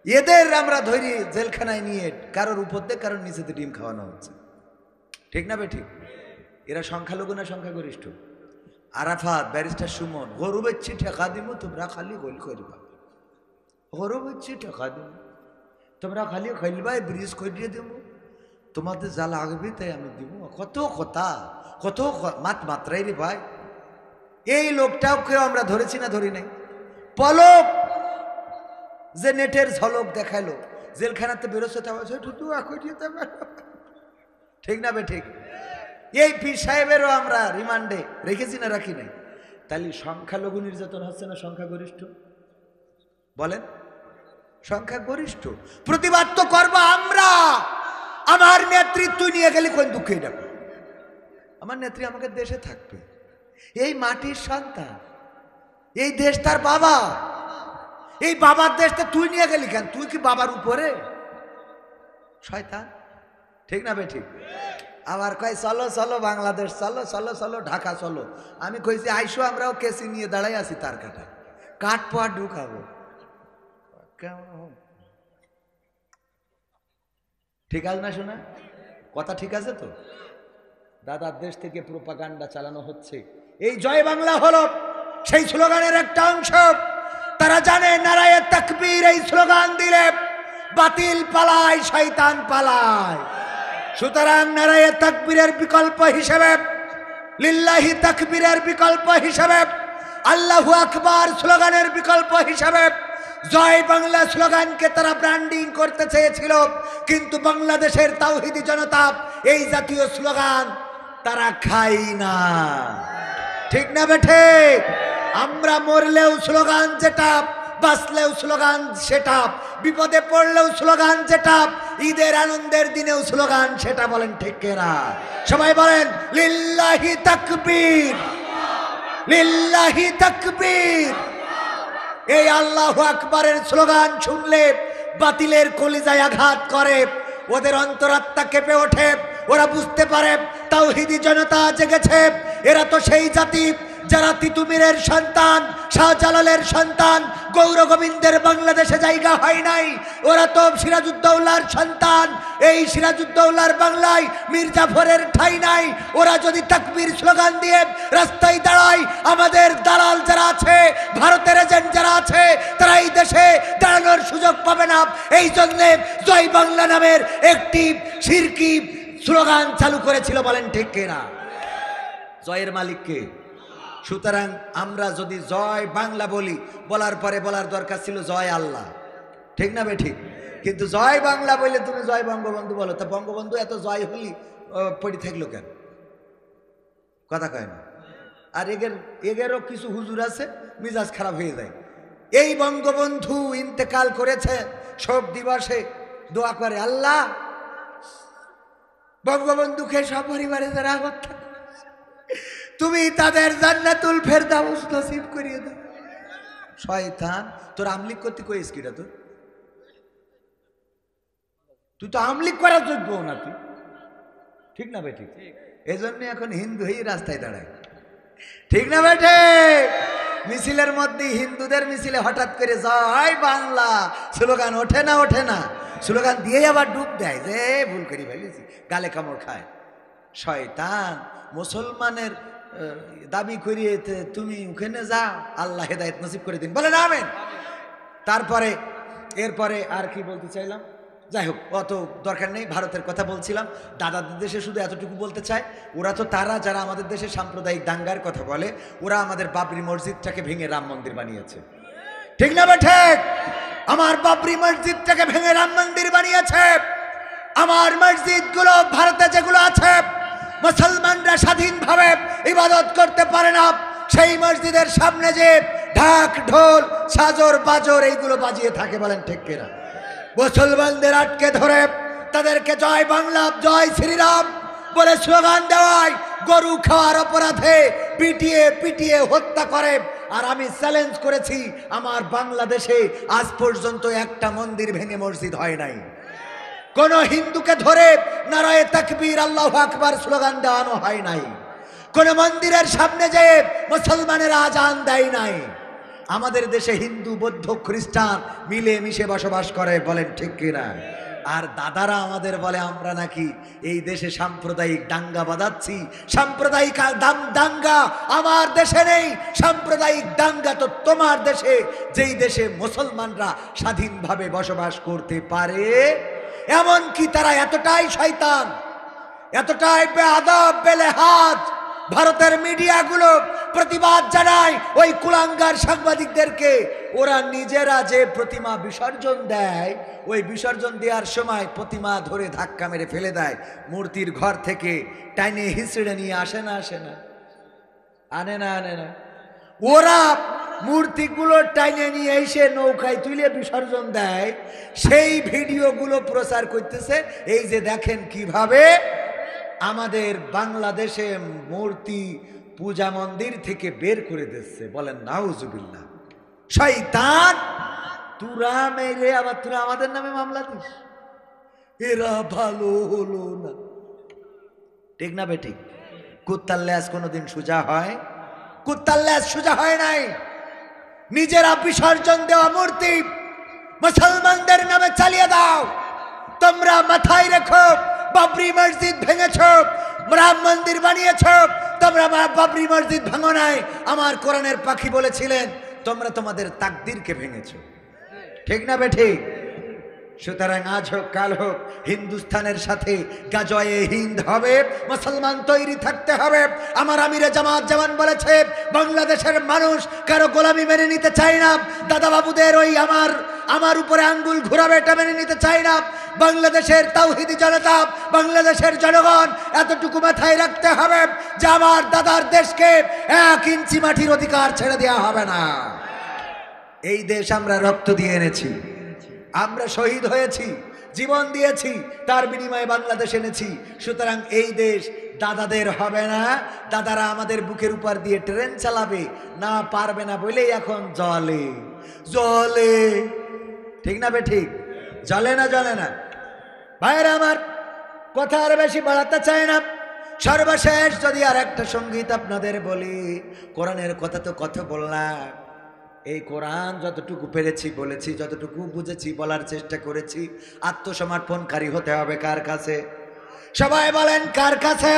এদের আমরা ধরি জেলখানায় নিয়ে কারোর উপর দিয়ে কারোর নিচেতে ডিম খাওয়ানো হচ্ছে, ঠিক না বেঠিক? এরা সংখ্যালঘু না সংখ্যাগরিষ্ঠ? আরাফাত, ব্যারিস্টার সুমন, গরু বেচছি ঠেকা দিমু তোমরা খালি গোল করবা, গরু বেচছি ঠেকা দিমু তোমরা খালি খেলবা, ব্রিজ করিয়ে দেবো, তোমাদের যা লাগবে তাই আমি দিব। কত কথা, কত মাত্রাই রে ভাই। এই লোকটাকে আমরা ধরেছি না ধরি নাই? পলক যে নেটের ঝলক দেখাইলো, জেলখানাতে বেরোচ্ছে, ঠিক না বে ঠিক? এই পীর সাহেবেরও আমরা রিমান্ডে রেখেছি না রাখি নাই? তাহলে সংখ্যালঘু নির্যাতন হচ্ছে না সংখ্যাগরিষ্ঠ? বলেন, সংখ্যাগরিষ্ঠ। প্রতিবাদ তো করবো আমরা। আমার নেতৃত্ব নিয়ে গেলে কোন দুঃখে ডাকবে? আমার নেত্রী আমাকে দেশে থাকবে, এই মাটির সন্তান, এই দেশ তার বাবা, এই বাবার দেশটা তুই নিয়ে গেলি কেন? তুই কি বাবার উপরে শয়তান, ঠিক না বেঠিক? আবার কয় চলো চলো বাংলাদেশ চলো, চলো চলো ঢাকা চলো। আমি কইছি আইসো, আমরাও কেসি নিয়ে দাঁড়াই আছি, তার কাটা কাঠ পোয়া ঢুকাবো। ঠিক আছে না শোনা কথা? ঠিক আছে তো? দাদার দেশ থেকে প্রোপাগান্ডা চালানো হচ্ছে। এই জয় বাংলা হলো সেই স্লোগানের একটা অংশ। তারা জানে নারায়ে তাকবীর এই স্লোগান দিলে বাতিল পালায়, শয়তান পালায়। সুতরাং নারায়ে তাকবীরের বিকল্প হিসেবে, লিল্লাহি তাকবীরের বিকল্প হিসেবে, আল্লাহু আকবার স্লোগানের বিকল্প হিসেবে জয় বাংলা স্লোগানকে তারা ব্র্যান্ডিং করতে চেয়েছিল। কিন্তু বাংলাদেশের তাওহীদি জনতা এই জাতীয় স্লোগান তারা খাই না, ঠিক না বেঠে? আমরা মরলেও স্লোগান যেটা, বাঁচলেও স্লোগান সেটা, বিপদে পড়লেও স্লোগান যেটা, ঈদের আনন্দের দিনেও স্লোগান সেটা। বলেন ঠিক কিনা? সবাই বলেন লিল্লাহি তাকবীর, লিল্লাহি তাকবীর। এই আল্লাহু আকবারের স্লোগান শুনলে বাতিলের কলিজায় আঘাত করে, ওদের অন্তরাত্মা কেঁপে ওঠে। ওরা বুঝতে পারে তাওহীদি জনতা জেগেছে। এরা তো সেই জাতি যারা তিতুমিরের সন্তান, শাহজালালের সন্তান, গৌর গোবিন্দের বাংলাদেশে জায়গা হয় নাই। ওরা তো সিরাজউদ্দৌলার সন্তান, এই সিরাজউদ্দৌলার বাংলায় মীর জাফরের ঠাঁই নাই। ওরা যদি তাকবীর স্লোগান দিয়ে রাস্তায় দাঁড়ায়, আমাদের দালাল যারা আছে, ভারতের এজেন্ট যারা আছে, তারা এই দেশে দাঁড়ানোর সুযোগ পাবে না। এই জন্যে জয় বাংলা নামের একটি শিরকি স্লোগান চালু করেছিল। বলেন ঠিক কিনা? জয়ের মালিককে। সুতরাং আমরা যদি জয় বাংলা বলি, বলার পরে বলার দরকার ছিল জয় আল্লাহ, ঠিক না বে ঠিক? কিন্তু জয় বাংলা বললে তুমি জয় বঙ্গবন্ধু বলো, তা বঙ্গবন্ধু এত জয় হলি পড়ে থাকলো কেন? কথা কয় না? আর এগেরও কিছু হুজুর আছে মিজাজ খারাপ হয়ে যায়। এই বঙ্গবন্ধু ইন্তেকাল করেছে, শোক দিবসে দোয়া করে, আল্লাহ বঙ্গবন্ধুকে সপরিবারে যারা হত্যা, তুমি তাদের জান্নাতুল ফেরদাউস নসিব করিয়ে দাও। শয়তান, তোর আমলিক করতে কইস কিরা? তুই তো আমলিক করার যোগ্য না, তুই ঠিক না বেঠিক? এই জন্য এখন হিন্দু হয়ে রাস্তায় দাঁড়ায়, ঠিক না বেঠে? মিছিলের মধ্যে, হিন্দুদের মিছিলে হঠাৎ করে জয় বাংলা স্লোগান ওঠে না, ওঠে না। স্লোগান দিয়ে আবার ডুব দেয় যে ভুল করি ফেলেছি, গালে কামড় খায়। শয়তান মুসলমানের দাবি করিয়ে তুমি ওখানে যা, আল্লাহ হেদায়েত নসিব করে দিন, বলেন আমিন। তারপরে এরপরে আর কি বলতে চাইলাম, যাই হোক অত দরকার নেই। ভারতের কথা বলছিলাম। দাদাদের দেশে শুধু এতটুকু বলতে চাই, ওরা তো তারা যারা আমাদের দেশে সাম্প্রদায়িক দাঙ্গার কথা বলে, ওরা আমাদের বাবরি মসজিদটাকে ভেঙে রাম মন্দির বানিয়েছে, ঠিক না ঠিক? আমার বাবরি মসজিদটাকে ভেঙে রাম মন্দির বানিয়েছে। আমার মসজিদগুলো ভারতে যেগুলো আছে, মুসলমানরা স্বাধীনভাবে ইবাদত করতে পারে না, সেই মসজিদের সামনে যে ঢাক ঢোল সাজর বাজর এইগুলো বাজিয়ে থাকে, বলেন ঠিক কিনা? মুসলমানদের আটকে ধরে তাদেরকে জয় বাংলা জয় শ্রীরাম বলে স্লোগান দেওয়ায় গরু খাওয়ার অপরাধে পিটিয়ে পিটিয়ে হত্যা করে। আর আমি চ্যালেঞ্জ করেছি, আমার বাংলাদেশে আজ পর্যন্ত একটা মন্দির ভেঙে মসজিদ হয় নাই। কোন হিন্দুকে ধরে নারায়ে তাকবীর আল্লাহু আকবার স্লোগান দেওয়ানো হয় নাই। কোন মন্দিরের সামনে যেয়ে মুসলমানেরা আজান দেয় নাই। আমাদের দেশে হিন্দু বৌদ্ধ খ্রিস্টান মিলে মিশে বসবাস করে, বলেন ঠিক কিনা? আর দাদারা আমাদের বলে আমরা নাকি এই দেশে সাম্প্রদায়িক দাঙ্গা বাঁধাচ্ছি। সাম্প্রদায়িক দাঙ্গা আমার দেশে নেই, সাম্প্রদায়িক দাঙ্গা তো তোমার দেশে, যেই দেশে মুসলমানরা স্বাধীনভাবে বসবাস করতে পারে। এমনকি তারা এতটাই শয়তান, এতটাই বেআদব বেলেহাজ, ভারতের মিডিয়াগুলো প্রতিবাদ জানায় ওই কুলাঙ্গার সাংবাদিকদেরকে। ওরা নিজেরা যে প্রতিমা বিসর্জন দেয়, ওই বিসর্জন দেওয়ার সময় প্রতিমা ধরে ধাক্কা মেরে ফেলে দেয়, মূর্তির ঘর থেকে টাইনে হিঁচড়ে নিয়ে আসে না, আনে না। ওরা মূর্তিগুলো টাইনে নিয়ে এসে নৌকায় তুলে বিসর্জন দেয়। সেই ভিডিওগুলো প্রচার করতেছে, এই যে দেখেন কিভাবে আমাদের বাংলাদেশে মূর্তি পূজা মন্দির থেকে বের করে দিচ্ছে। বলেন নাউজুবিল্লাহ। শয়তান, তুরা মেরে আবার তুরা আমাদের নামে মামলা দিস, এরা ভালো হলো না। ঠিক না বেঠিক? কুত্তার ল্যাজ কোনোদিন সোজা হয়? কুত্তার ল্যাজ সোজা হয় নাই। নিজেরা বিসর্জন দেওয়া মূর্তি মুসলমানদের নামে চালিয়ে দাও। তোমরা মাথায় রেখো, বাবরি মসজিদ ভেঙেছ, রাম মন্দির বানিয়েছ, তোমরা বাবরি মসজিদ ভাঙো নাই। আমার কোরআনের পাখি বলেছিলেন তোমরা তোমাদের তাকদীরকে ভেঙেছ। ঠিক না বেঠিক? সুতরাং আজ হোক কাল হোক হিন্দুস্তানের সাথে গাজয়ে হিন্দ হবে, মুসলমান তৈরি থাকতে হবে। আমার আমিরে জামাত জামান বলেছে বাংলাদেশের মানুষ কারো গোলামি মেনে নিতে চায় না। দাদা বাবুদের ওই আমার উপরে আঙ্গুল ঘুরাবে এটা মেনে নিতে চায় না। বাংলাদেশের তাওহীদি জনতা, বাংলাদেশের জনগণ এতটুকু মাথায় রাখতে হবে যে আমার দাদার দেশকে 1 ইঞ্চি মাটির অধিকার ছেড়ে দেওয়া হবে না। এই দেশ আমরা রক্ত দিয়ে এনেছি, আমরা শহীদ হয়েছি, জীবন দিয়েছি, তার বিনিময়ে বাংলাদেশ এনেছি। সুতরাং এই দেশ দাদাদের হবে না। দাদারা আমাদের বুকের উপর দিয়ে ট্রেন চালাবে না, পারবে না বলেই এখন জলে জলে। ঠিক না বেঠিক? জলে না ভাইরা আমার, কথা আর বেশি বাড়াতে চায় না। সর্বশেষ যদি আর একটা সঙ্গীত আপনাদের বলি, কোরআনের কথা তো কথা বললাম। এই কোরআন যতটুকু পেরেছি বলেছি, যতটুকু বুঝেছি বলার চেষ্টা করেছি। আত্মসমর্পণকারী হতে হবে কার কাছে? সবাই বলেন কার কাছে?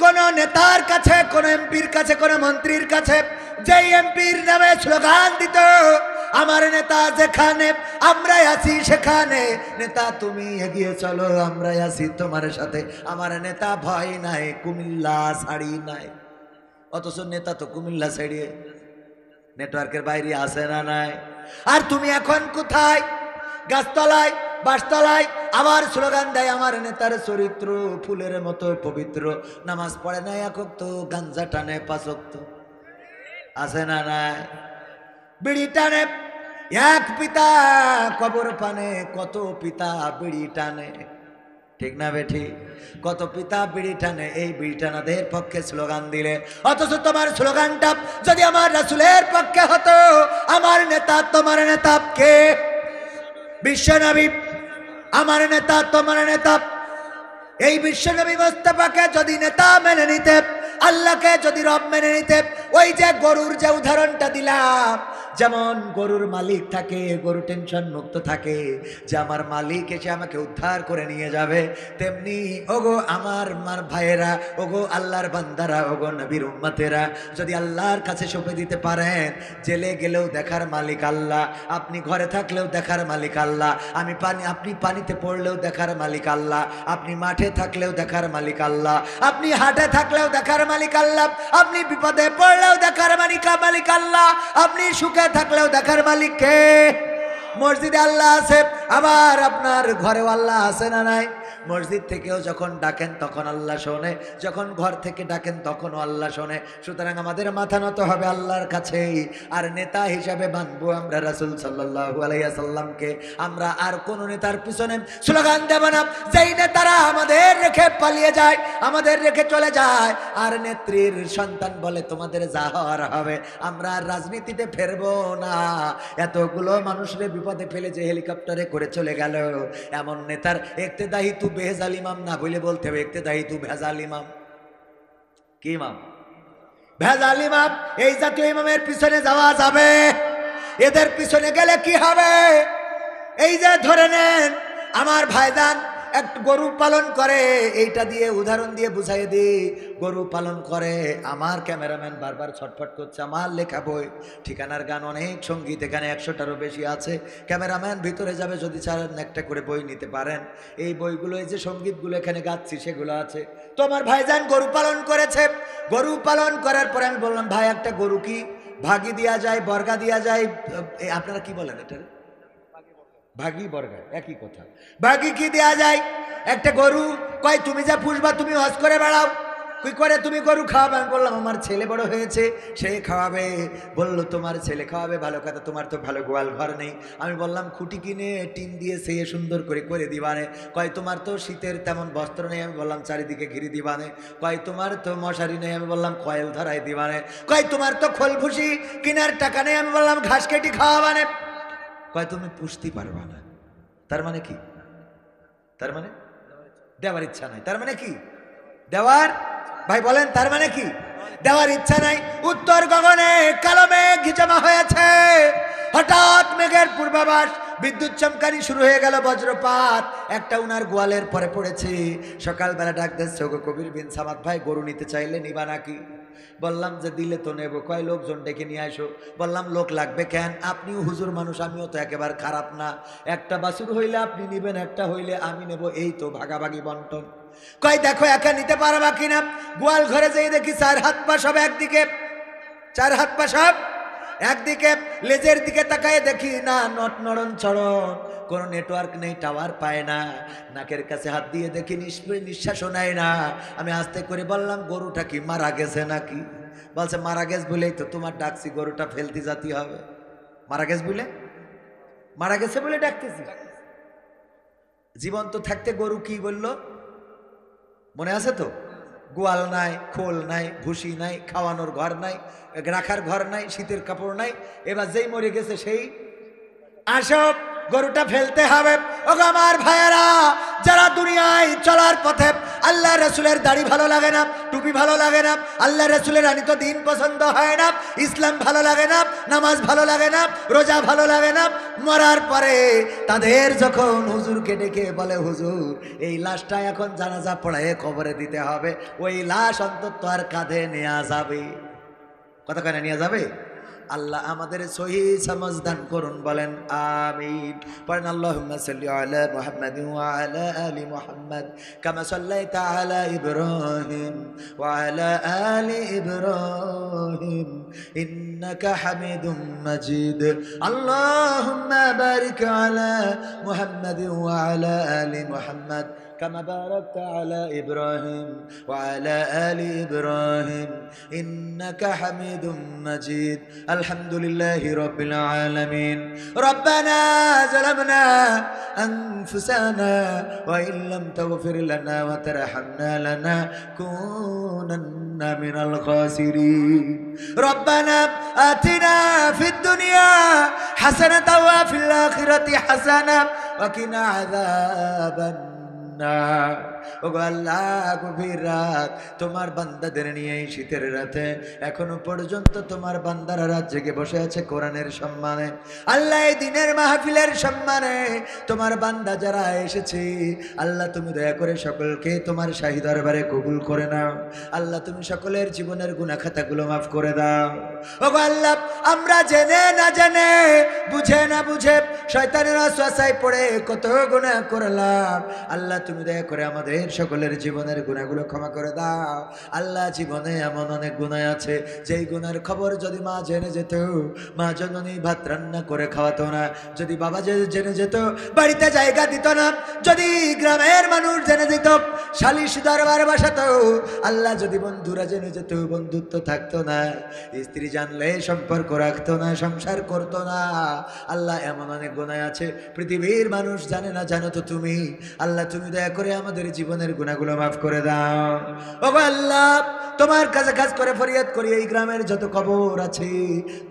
কোন নেতার কাছে, কোন এমপির কাছে, কোন মন্ত্রীর কাছে। যেই এমপির নামে স্লোগান দিত আমার নেতা যেখানে আমরা আছি সেখানে, নেতা তুমি এগিয়ে চলো আমরা আছি তোমার সাথে, আমার নেতা ভয় নাই কুমিল্লা ছাড়ি নাই। অথচ নেতা তো কুমিল্লা ছাড়িয়ে নেটওয়ার্কের বাইরে আসে না নাই। আর তুমি এখন কোথায়? গাছতলায়, বাসতলায় আবার স্লোগান দেয় আমার নেতার চরিত্র ফুলের মতো পবিত্র, নামাজ পড়ে না একক তো, গাঞ্জা টানে 5 ওয়াক্ত, আছে না নাই? বিড়ি টানে, এক পিতা কবর পানে, কত পিতা বিড়ি টানে। ঠিক না বেঠি? কত পিতা বিড়ি টানে, এই বিড়ি টানাদের পক্ষে স্লোগান দিলে। অথচ তোমার স্লোগানটা যদি আমার রাসূলের পক্ষে হতো, আমার নেতা তোমার নেতা কে? বিশ্বনবী আমার নেতা তোমার নেতা। এই বিশ্বনবী মুস্তাফাকে যদি নেতা মেনে নিতে, আল্লাহকে যদি রব মেনে নিতে, ওই যে গরুর যে উদাহরণটা দিলাম, যেমন গরুর মালিক থাকে, গরু টেনশন মুক্ত থাকে যে আমার মালিক এসে আমাকে উদ্ধার করে নিয়ে যাবে, তেমনি ওগো আমার ভাইয়েরা, ওগো আল্লাহর বান্দারা, ওগো নবীর উম্মতেরা, যদি আল্লাহর কাছে সঁপে দিতে পারেন, জেলে গেলেও দেখার মালিক আল্লাহ, আপনি ঘরে থাকলেও দেখার মালিক আল্লাহ, আপনি পানিতে পড়লেও দেখার মালিক আল্লাহ, আপনি মাঠে থাকলেও দেখার মালিক আল্লাহ, আপনি হাটে থাকলেও দেখার মালিক আল্লাহ, আপনি বিপদে পড়লেও দেখার মালিক আল্লাহ, আপনি সুখে থাকলেও দেখার মালিক কে? মসজিদে আল্লাহ আছে, আবার আপনার ঘরেও আল্লাহ আছে না নাই? মসজিদ থেকেও যখন ডাকেন তখন আল্লাহ শোনে, যখন ঘর থেকে ডাকেন তখনও আল্লাহ শোনে। সুতরাং আমাদের মাথা নত হবে আল্লাহর কাছেই। আর নেতা হিসাবে মানবো আমরা রাসূল সাল্লাল্লাহু আলাইহি সাল্লামকে। আমরা আর কোন নেতার পিছনে স্লোগান দেব না। যেই নেতারা আমাদের রেখে পালিয়ে যায়, আমাদের রেখে চলে যায়, আর নেত্রীর সন্তান বলে তোমাদের যা হওয়ার হবে, আমরা আর রাজনীতিতে ফেরবো না। এতগুলো মানুষের বিপদে ফেলে যে হেলিকপ্টারে করে চলে গেল, এমন নেতার ইক্তেদাই তু বেহজাল ইমাম না বলে বলতে হবে ইক্তেদাই তু ভেজাল ইমাম। কি ইমাম? ভেজাল ইমাম। এই জাতীয় ইমামের পিছনে যাওয়া যাবে? এদের পিছনে গেলে কি হবে? এই যে ধরে নেন আমার ভাইজান একটু গরু পালন করে, এইটা দিয়ে উদাহরণ দিয়ে বুঝাই দিই। গরু পালন করে, আমার ক্যামেরাম্যান বারবার ছটফট করছে, আমার লেখা বই ঠিকানার গান অনেক সঙ্গীত এখানে 100টারও বেশি আছে। ক্যামেরাম্যান ভিতরে যাবে, যদি চান একটা করে বই নিতে পারেন। এই বইগুলো, এই যে সঙ্গীতগুলো এখানে গাচ্ছি সেগুলো আছে। তো আমার ভাইজান গরু পালন করেছে। গরু পালন করার পরে আমি বললাম ভাই একটা গরু কি ভাগি দেওয়া যায়, বর্গা দেওয়া যায়? আপনারা কি বলেন এটা? ভাগি বর্গা একই কথা। ভাগি কি দেয়া যায়? একটা গরু কয় তুমি যা পুষবা তুমি হজ করে বেড়াও, কি করে তুমি গরু খাওয়াবে? আমি বললাম আমার ছেলে বড় হয়েছে, সে খাওয়াবে। বললো তোমার ছেলে খাওয়াবে, ভালো কথা, তোমার তো ভালো গোয়াল ঘর নেই। আমি বললাম খুঁটি কিনে টিন দিয়ে সে সুন্দর করে দিবানে। কয় তোমার তো শীতের তেমন বস্ত্র নেই। আমি বললাম চারিদিকে ঘিরে দিবানে। কয় তোমার তো মশারি নেই। আমি বললাম কয়েল ধরাই দিবানে। কয় তোমার তো খোল ভুসি কেনার টাকা নেই। আমি বললাম ঘাস কেটে খাওয়াবানে। কয় তুমি পুষতে পারবা না। তার মানে কি? তার মানে দেওয়ার ইচ্ছা নাই। তার মানে কি? দেওয়ার, ভাই বলেন তার মানে কি? দেওয়ার ইচ্ছা নাই। উত্তর গগনে কালো মেঘ জমা হয়েছে, হঠাৎ মেঘের পূর্বাভাস, বিদ্যুৎ চমকানি শুরু হয়ে গেল, বজ্রপাত একটা উনার গোয়ালের পরে পড়েছে। সকালবেলা ডাক দিচ্ছে, ওগো কবির বিন সামাদ ভাই গরু নিতে চাইলে নিবা নাকি? বললাম যে দিলে তো নেবো। কয় লোকজন ডেকে নিয়ে আসো। বললাম লোক লাগবে কেন? আপনিও হুজুর মানুষ, আমিও তো একেবারে খারাপ না। একটা বাছুর হইলে আপনি নিবেন, একটা হইলে আমি নেব, এই তো ভাগাভাগি বন্টন। কয় দেখো একা নিতে পারবা কিনা। গোয়াল ঘরে যেয়ে দেখি 4 হাত পা সব একদিকে, 4 হাত পা সব একদিকে। লেজের দিকে তাকায় দেখি না নট নড়ন চড়ন, কোনো নেটওয়ার্ক নেই, টাওয়ার পায় না। নাকের কাছে হাত দিয়ে দেখি নিঃশ্বাসও নেয় না। আমি আস্তে করে বললাম গরুটা কি মারা গেছে নাকি? বলছে মারা গেছে বলেই তো তোমার ডাকছি, গরুটা ফেলতে জাতি হবে। মারা গেছে বলে, মারা গেছে বলে ডাকতেছি। জীবন্ত থাকতে গরু কি বললো মনে আছে তো? গোয়াল নাই, খোল নাই, ভুসি নাই, খাওয়ানোর ঘর নাই, রাখার ঘর নাই, শীতের কাপড় নাই। এবার যেই মরে গেছে সেই আসব, গরুটা ফেলতে হবে। ওগো আমার ভাইয়েরা, যারা দুনিয়ায় চলার পথে আল্লাহ রসুলের দাড়ি ভালো লাগে না, টুপি ভালো লাগে না, আল্লাহ রসুলের আনিত দিন পছন্দ হয় না, ইসলাম ভালো লাগে না, নামাজ ভালো লাগে না, রোজা ভালো লাগে না, মরার পরে তাদের যখন হুজুরকে ডেকে বলে হুজুর এই লাশটা এখন জানাজা পড়ায় কবরে দিতে হবে, ওই লাশ অন্তত আর কাঁধে নেওয়া যাবে। কথা কয় না নিয়ে যাবে? আল্লাহ আমাদের সহি সমঝ দান করুন, বলেন আমিন। পড়েন আল্লাহুম্মা সাল্লি আলা মুহাম্মাদ ওয়া আলা আলি মুহাম্মাদ কামা সাল্লাইতা আলা ইব্রাহিম ওয়া আলা আলি ইব্রাহিম ইন্নাকা হামিদুম মাজিদ। আল্লাহুম্মা বারিক আলা মুহাম্মাদ ওয়া আলা আলি মুহাম্মাদ كما باركت على إبراهيم وعلى آل إبراهيم إنك حميد مجيد. الحمد لله رب العالمين. ربنا ظلمنا أنفسنا وإن لم تغفر لنا وترحمنا لنكونن من الخاسرين. ربنا آتنا في الدنيا حسنة وفي الآخرة حسنة وقنا عذاب না। ওগো আল্লাহ, গভীর রাত তোমার বান্দাদের নিয়ে এই শীতের রাতে এখনো পর্যন্ত তোমার বান্দারা রাত জেগে বসে আছে কোরআনের সম্মানে। আল্লাহ এই দিনের মাহফিলের সম্মানে তোমার বান্দা যারা এসেছে, আল্লাহ তুমি দয়া করে সকলকে তোমার শাহী দরবারে কবুল করে নাও। আল্লাহ তুমি সকলের জীবনের গুনাহ খাতাগুলো মাফ করে দাও। ওগো আল্লাহ, আমরা জেনে না জেনে, বুঝে না বুঝে শয়তানের ওয়াসওয়াসায় পড়ে কত গুনাহ করলাম। আল্লাহ তুমি দয়া করে আমাদের আমাদের সকলের জীবনের গুনাহগুলো ক্ষমা করে দাও আল্লাহ। জীবনে এমন অনেক গুনাহ আছে যেই গুনার খবর যদি মা জেনে যেত, মা জননী ভাত রান্না করে খাওয়াতো না, যদি বাবা জেনে যেত বাড়িতে জায়গা দিত না, যদি গ্রামের মানুষ জেনে যেত সালিশ দরবার বসাতো, আল্লাহ যদি বন্ধুরা জেনে যেত বন্ধুত্ব থাকতো না, স্ত্রী জানলে সম্পর্ক রাখতো না, সংসার করতো না। আল্লাহ এমন অনেক গুনাহ আছে পৃথিবীর মানুষ জানে না, জানো তো তুমি। আল্লাহ তুমি দয়া করে আমাদের জীবনের গুনাহগুলো মাফ করে দাও। ওগো আল্লাহ তোমার কাছে কাজ করে ফরিয়াদ করি, এই গ্রামের যত কবর আছে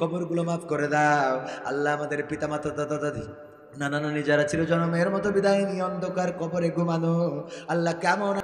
কবরগুলো মাফ করে দাও আল্লাহ। আমাদের পিতামাতা দাদা দাদি নানা নানি যারা ছিল জন্মের মতো বিদায় নিয়ে অন্ধকার কবরে ঘুমানো, আল্লাহ কেমন